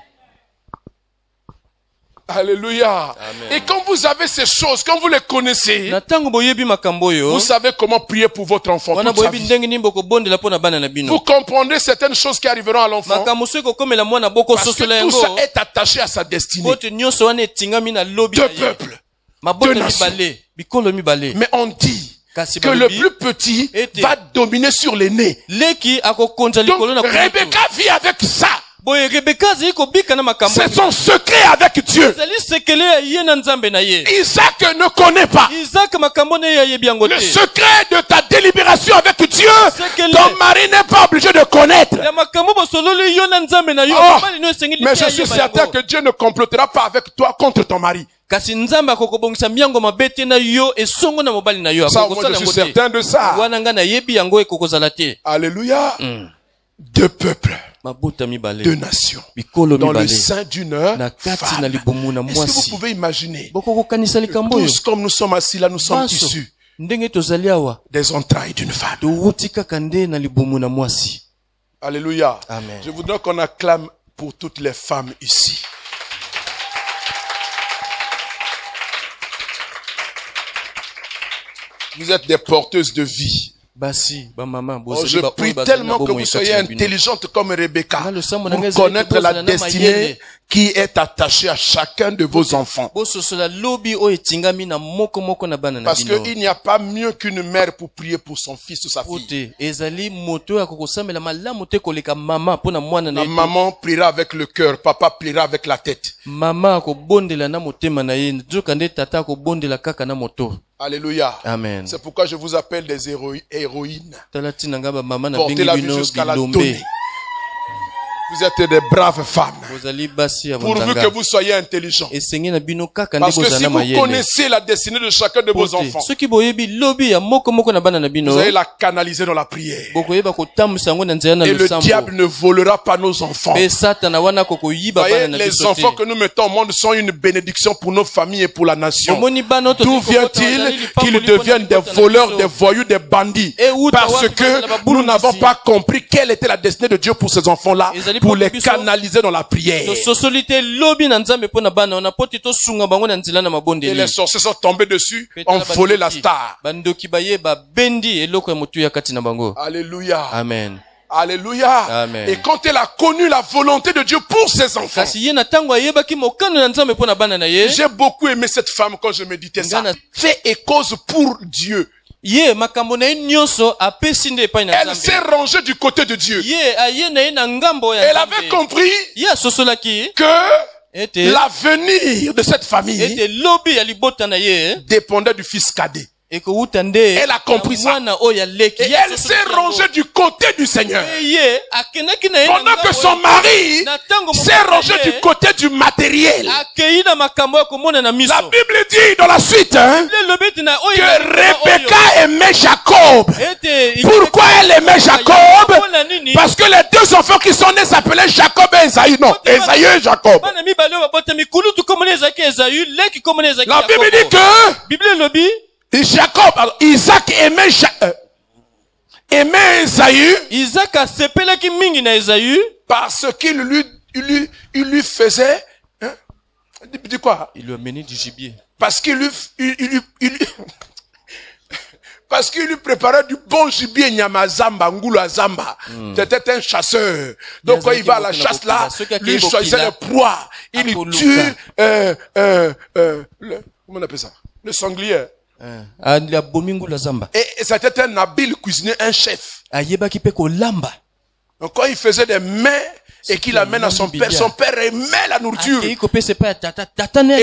Alléluia. Amen. Et quand vous avez ces choses, quand vous les connaissez, na ntango boyebi makambo oyo vous savez comment prier pour votre enfant wana toute sa boyebi vie. ndenge nini bokobondela mpo na bana na bino Vous comprendrez certaines choses qui arriveront à l'enfant. makambo soki ekokomela mwana Parce bokososola que tout yango ça est attaché à sa destinée. po te nyonso wana etingami na lobi Deux na ye peuples. mabota deux nations. mibale bikolo mibale Mais on dit kasi que le balobi plus petit était- va dominer sur l'aîné. leki akokonza Donc likolo na kulutu. Rebecca vit avec ça. boye rebeka azali kobika na makambo C'est son secret avec Dieu. ezali sekele ya ye na nzambe na ye Isaac ne connaît pas. isaka makambo na ye ayebi yango Le te secret de ta délibération avec Dieu, C'est que ton le- mari n'est pas obligé de connaître. ya makambo bosololi yo na nzambe na yo Oh, mobali no esengeli mais te je suis ayeba certain yango. que Dieu ne complotera pas avec toi contre ton mari. kasi nzambe akokobongisa miango mabe te na yo esongo na mobali na yo Ça, moi, akokosala je suis yango te certain de ça. wana ngai nayebi yango ekokozala te Alléluia. Deux peuples, mabota mibale deux nations. bikolo Dans le mibale sein d'une na kati na femme. libumu na Est-ce que vous mwasi pouvez imaginer, bokokokanisa likambo oyo tous comme nous sommes assis là, nous sommes baso issus ndenge tozali awa des entrailles d'une femme. towuti kaka nde na libumu na mwasi Alléluia. Amen. Je voudrais qu'on acclame pour toutes les femmes ici. Vous êtes des porteuses de vie. basi bamama Oh, je prie tellement que vous soyez intelligente comme Rebecca pour connaître la destinée qui est attachée à chacun de vos enfants. bososola lobi oyo etingami na moko moko na bana na Parce bino qu'il n'y a pas mieux qu'une mère pour prier pour son fils ou sa fille. ote ezali moto oyo akokosambela malamu te koleka mama mpo na mwana na La ye maman priera avec le cœur, papa priera avec la tête. mama akobondela na motema na ye nzoka nde tata akobondela kaka na moto Alléluia. amen C'est pourquoi je vous appelle des héroïnes. tala ntina nga bamama na Portez bengi la vie bino jusqu'à la bilombe donner. Vous êtes des braves femmes. bozali basi ya Pourvu que bonzanga vous soyez intelligents. esenge na bino kaka nde Parce que bozala si na vous mayele connaissez la destinée de chacun de vos Ote, enfants, soki boyebi lobi ya moko moko na bana na vous bino allez la canaliser dans la prière. bokoyeba kotambusa yango na nzela na Et le losambo diable ne volera pas nos enfants. mpe satana wana kokoyiba Voyez, bana na les biso enfants te que nous mettons au monde sont une bénédiction pour nos familles et pour la nation. omoni bana oyo D'où tozali kokota, bazali vient-il lipambo qu'ils lipo na deviennent des libota na voleurs, biso. des voyous, des bandits? Et où Parce tawa- que bazala nous n'avons ici. pas compris quelle était la destinée de Dieu pour ces enfants-là, Ezali pour po les biso. canaliser dans la prière. tososoli te lobi na nzambe mpo na bana wana po te tosunga bango na nzela na Et mabondeli les sorciers sont tombés dessus, Pe ont tala volé la bandoki. star. bandoki bayeba bendi eloko ya motuya kati na bango Alléluia. amen Alléluia. Amen. Et quand elle a connu la volonté de Dieu pour ses enfants, kasi ye na ntango ayebaki mokano na nzambe mpo na bana na ye j'ai beaucoup aimé cette femme quand je méditais ça. Ngana- Fait et cause pour Dieu. ye makambo na ye nyonso apesi nde epai na Elle s'est nzambe rangée du côté de Dieu. ye aye na ye na ngambo ya Elle avait nzambe compris ye asosolaki que l'avenir de cette famille dépendait du fils cadet. Elle a compris ça. Et elle s'est rangée du côté du Seigneur. Pendant que son mari s'est rangé du côté du matériel. La Bible dit dans la suite que Rebecca aimait Jacob. Pourquoi elle aimait Jacob? Parce que les deux enfants qui sont nés s'appelaient Jacob et Esaü. Non, Esaü et Jacob. La Bible dit que Jacob, alors Isaac aimait Esaü. Isaac a sepelaki mingi na Esaü Parce qu'il lui faisait, hein? Dis quoi? Il lui a mené du gibier. Parce qu'il lui préparait du bon gibier, Nyamazamba, Ngula Zamba. C'était un chasseur. Donc quand il va à la chasse là, lui il choisissait le proie. Il tue, comment on appelle ça? Le sanglier. Et c'était un habile cuisinier, un chef. Donc quand il faisait des mets et qu'il amène à son père aimait la nourriture. Et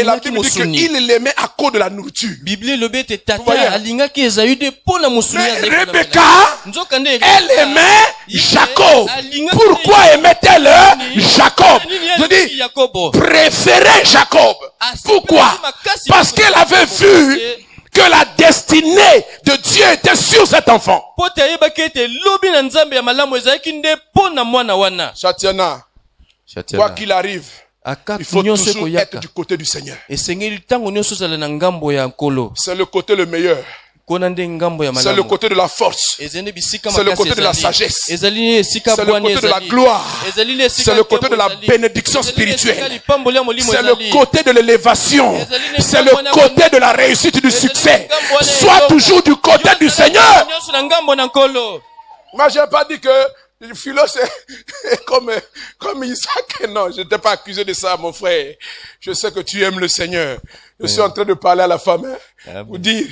la Bible dit qu'il l'aimait à cause de la nourriture. Mais Rebecca, elle aimait Jacob. Pourquoi aimait-elle Jacob? Je dis, préférait Jacob. Pourquoi? Parce qu'elle avait vu que la destinée de Dieu était sur cet enfant. Chatiana, quoi qu'il arrive, il faut toujours être du côté du Seigneur. C'est le côté le meilleur. C'est le côté de la force. C'est le côté de la sagesse. C'est le côté de la gloire. C'est le côté de la bénédiction spirituelle. C'est le côté de l'élévation. C'est le côté de la réussite, du succès. Sois toujours du côté du Seigneur. Moi, j'ai pas dit que Philo, c'est comme Isaac. Non, je t'ai pas accusé de ça, mon frère. Je sais que tu aimes le Seigneur. Je suis en train de parler à la femme, hein, vous dire.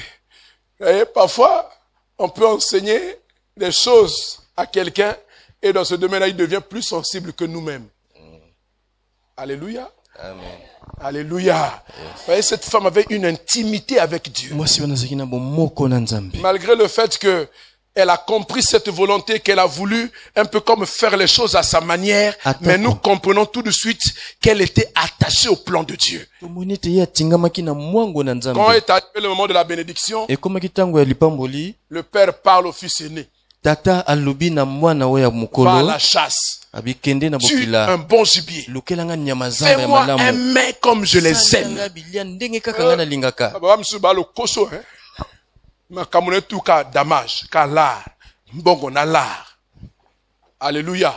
Et parfois, on peut enseigner des choses à quelqu'un et dans ce domaine-là, il devient plus sensible que nous-mêmes. Alléluia. Amen. Alléluia. Vous voyez, cette femme avait une intimité avec Dieu. Malgré le fait que elle a compris cette volonté qu'elle a voulu un peu comme faire les choses à sa manière, mais nous comprenons tout de suite qu'elle était attachée au plan de Dieu. Quand est arrivé le moment de la bénédiction, le père parle au fils aîné. Va à la chasse. Tue un bon gibier. Fais-moi un mets comme je les aime. Alléluia.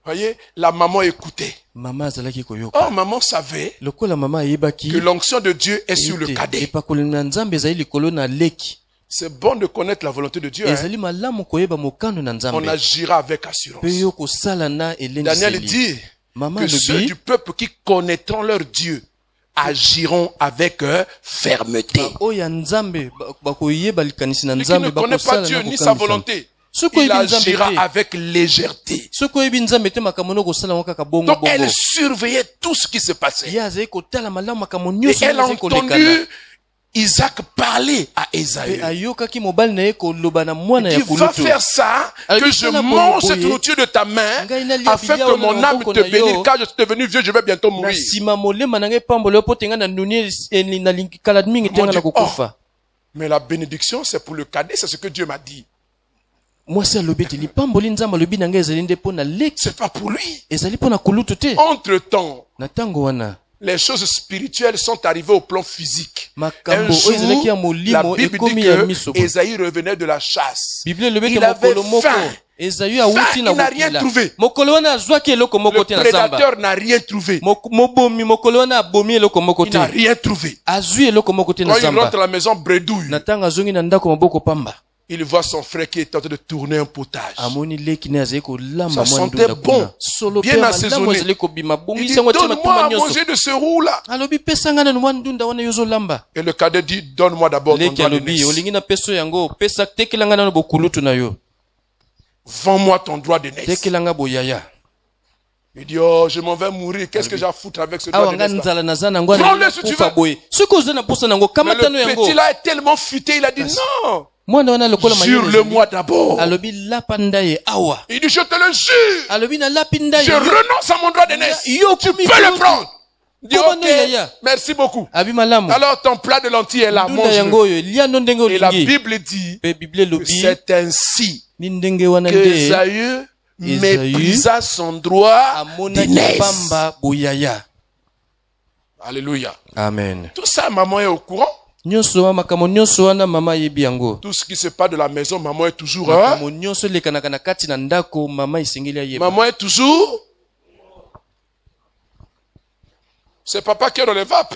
Voyez, la maman écoutait. Oh, maman savait que l'onction de Dieu est sur le cadet. C'est bon de connaître la volonté de Dieu. Hein? On agira avec assurance. Daniel dit que ceux du peuple qui connaîtront leur Dieu agiront avec fermeté. Et qui ne connaît pas Dieu ni sa volonté, il agira avec légèreté. Donc elle surveillait tout ce qui se passait. Et elle a entendu Isaac parler à Esaü. Il dit, va faire ça, que je mange cette nourriture de ta main, afin que mon âme te bénisse, car je suis devenu vieux, je vais bientôt mourir. Mais la bénédiction, c'est pour le cadet, c'est ce que Dieu m'a dit. C'est pas pour lui. Entre-temps, les choses spirituelles sont arrivées au plan physique. Un jour, la Bible dit que Esaü revenait de la chasse. Il avait faim. Il n'a rien trouvé. Le prédateur n'a rien trouvé. Il n'a rien trouvé. Quand il rentre à la maison, bredouille. Il voit son frère qui est en train de tourner un potage. Ça sentait bon, bien assaisonné. Il dit, donne-moi à manger de ce roux-là. Et le cadet dit, donne-moi d'abord ton doigt de nez. Vends-moi ton doigt de nez. Il dit, oh, je m'en vais mourir. Qu'est-ce que j'ai à foutre avec ce doigt de Awanga n'est-ce pas? nzala nazana ngwa Prends-le si tu veux. boye. Suko zana posa nango Mais kamatano le yango. petit là est tellement futé, il a dit non. Mwana wana lokola mayele. Jure-le-moi d'abord. Alobi lapanda ye awa. Il dit, je te le jure. Alobi na lapinda ye. Je renonce à mon droit de naissance. Yo Tu peux le prendre. Il dit, Comment ok, nous, yaya? merci beaucoup. Abi malamu. Alors ton plat de lentilles est là, Ndunda mange-le. yango yo lia no ndenge Et la olingi. Bible dit Pe Bible que lobi c'est ainsi ni ndenge wana que nde Esaü méprisa son droit de amona naissance. pamba boyaya. Alléluia. Amen. Tout ça, maman est au courant. Nyonso wa makamo nyonso wana mama yebi yango. Tout ce qui se passe de la maison, maman est toujours, hein? Makamo nyonso lekanaka na kati na ndako mama isengeli ayeba. Maman est toujours. C'est papa qui est dans les vapes.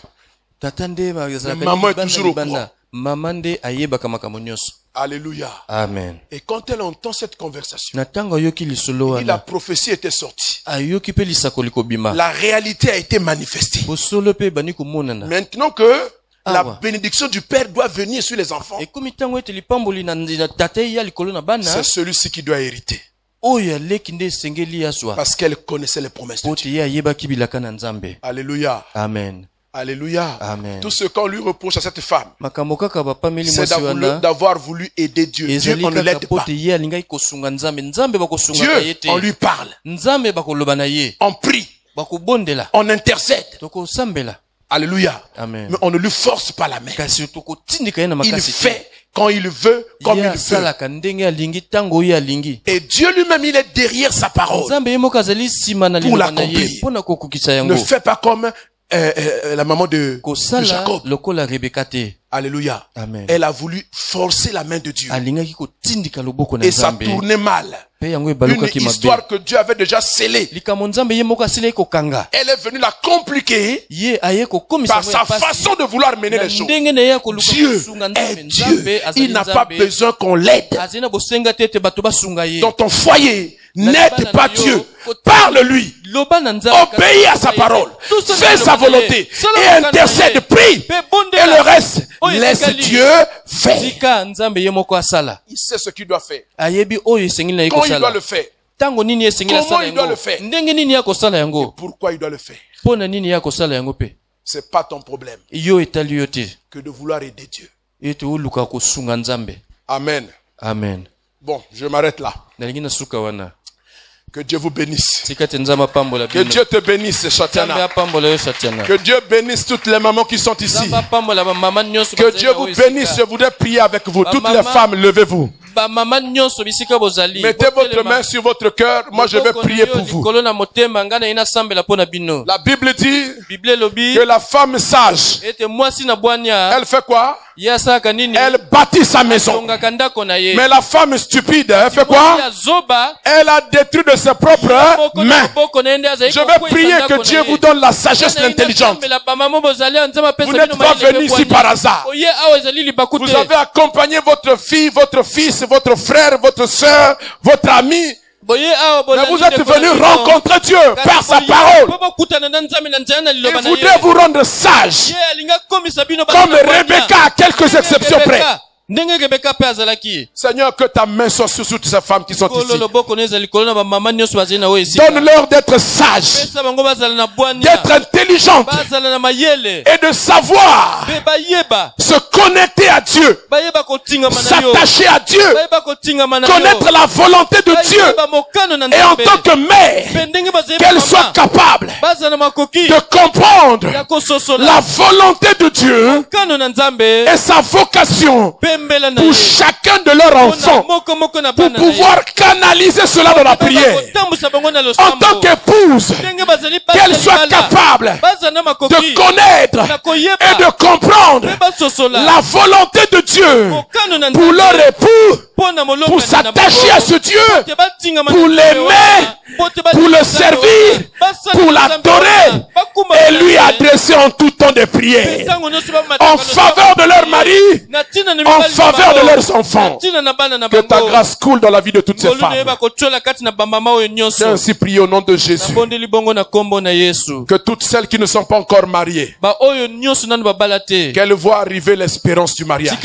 Tata nde bazalaka Maman est libanda toujours au libanda. courant. Mama nde ayebaka makamo nyonso. Alléluia. Amen. Et quand elle entend cette conversation, Na tango ayoki lisolo et la wana prophétie était sortie. ayoki pe lisakoli kobima. La réalité a été manifestée. Bosolo pe bani komonana. Maintenant que la ouais. bénédiction du Père doit venir sur les enfants, Ekomi tango ete lipamboli na tata ya likolo na bana. c'est celui-ci qui doit hériter. Oyo aleki nde esengeli azwa. Parce qu'elle connaissait les promesses de Po Dieu. te ye ayebaki bilaka na Nzambe. Alléluia. Amen. Alléluia. Amen. Tout ce qu'on lui reproche à cette femme, Makambo kaka bapameli c'est mwasi wana. d'avoir voulu aider Dieu. Dieu, Ezali on ne kaka l'aide po pas. te ye alingaki kosunga Nzambe. Nzambe bakosungaka ye Dieu, te. on lui parle. Nzambe bakoloba na ye. On prie. Bakobondela. On intercède. Tokosambela. Alléluia. Amen. Mais on ne lui force pas la main. Kasi tokotindika ye na Il makasi te. fait quand il veut, comme Ye il veut. asalaka ndenge alingi tango ye alingi. Et Dieu lui-même, il est derrière sa parole. Nzambe ye moko azali nsima na Pour liloba na l'accomplir. ye mpona kokokisa Ne yango. fais pas comme la maman de Kosala Jacob. lokola Rebeka te. Alléluia. Amen. Elle a voulu forcer la main de Dieu. Alingaki kotindika loboko na Et ça Nzambe. tournait mal. Pe yango Une ebalukaki mabe. histoire que Dieu avait déjà scellée. Likambo Nzambe ye moko asilaki kokanga. Elle est venue la compliquer Ye aye kokomisa par yango sa ya pasi. façon de vouloir mener Na les choses. ndenge na ye ya koluka Dieu kosunga est Nzambe. Dieu. Nzambe azali Il n'a pas Nzambe. besoin qu'on l'aide. Azali na bosenga te ete bato basunga ye. Dans ton foyer, n'aide pas Dieu. Parle-lui. Loba na Nzambe. Obéis à sa parole. Fais sa volonté. Et intercède, prie. Et le reste, laisse Dieu faire. Zika Nzambe ye moko asala. Il sait ce qu'il doit faire. Ayebi oyo esengeli na ye Quand il doit kosala. le faire. Tango nini esengeli Comment asala il doit yango? le faire? Ndenge nini ya kosala yango? Pourquoi il doit le faire? Pona nini ya kosala yango pe? C'est pas ton problème Yo etali yo te. que de vouloir aider Dieu. Ete oluka kosunga Nzambe. Amen. Amen. Bon, je m'arrête là. Nalingi na suka wana. Que Dieu vous bénisse. Tika te Nzambe apambola Que bino. Dieu te bénisse, Nzambe Chatiana. apambola yo Shatiana. Que Dieu bénisse toutes les mamans qui sont ici. Nzambe apambola ba mama nyonso Que bazali Dieu na vous oyo esika. bénisse. Je voudrais prier avec vous. Toutes les Maman. femmes, levez-vous. Ba mama nyonso bisika bozali. Mettez votre main sur votre cœur. Moi, je vais prier pour vous. Likolo na motema ngana ina sambela pona bino. La Bible dit Bible lobi que la femme sage, ete mwasi na bwanya elle fait quoi? ya saka nini? Elle bâtit sa maison. Tongaka ndako na ye. Mais la femme stupide, elle fait quoi? Ya zoba Elle a détruit de ses propres mains. Je vais prier que Dieu vous donne la sagesse, l'intelligence. Vous n'êtes pas venus ici par hasard. Vous avez accompagné votre fille, votre fils, votre frère, votre soeur, votre ami. Mais vous êtes venus rencontrer Dieu par sa parole. Il voudrait vous rendre sage. Comme Rebecca, à quelques exceptions près. Seigneur, que ta main soit sur toutes ces femmes qui sont ici. Donne-leur d'être sages, d'être intelligentes et de savoir se connecter à Dieu, s'attacher à Dieu, connaître la volonté de Dieu et en tant que mère, qu'elle soit capable de comprendre la volonté de Dieu et sa vocation pour chacun de leurs enfants, pour pouvoir canaliser cela dans la prière. En tant qu'épouse, qu'elle soit capable de connaître et de comprendre la volonté de Dieu pour leur époux, pour s'attacher à ce Dieu, pour l'aimer, pour le servir, pour l'adorer et lui adresser en tout temps des prières en faveur de leur mari, en faveur de leurs enfants. Que ta grâce coule dans la vie de toutes ces femmes. C'est ainsi prié au nom de Jésus. Que toutes celles qui ne sont pas encore mariées, qu'elles voient arriver l'espérance du mariage.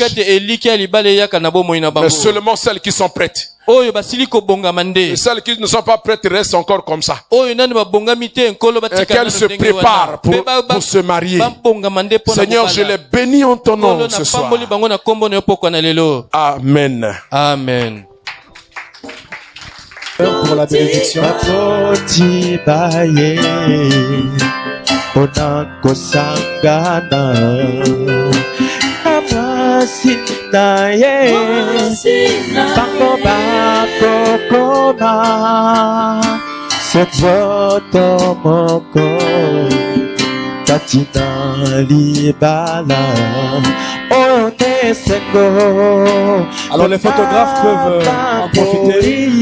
Mais seulement celles qui sont prêtes, oyo basili kobongama nde. Et celles qui ne sont pas prêtes restent encore comme ça. Oyo nani babongami te nkolo Et batika qu'elles se préparent pour se marier. Seigneur, je les bénis en ton nom ce soir. Amen. Amen. Pour la bénédiction. Onako sangana Amasinaye Bako bako koma Sepwoto moko Katina libala Onesengo. Alors les photographes peuvent en profiter.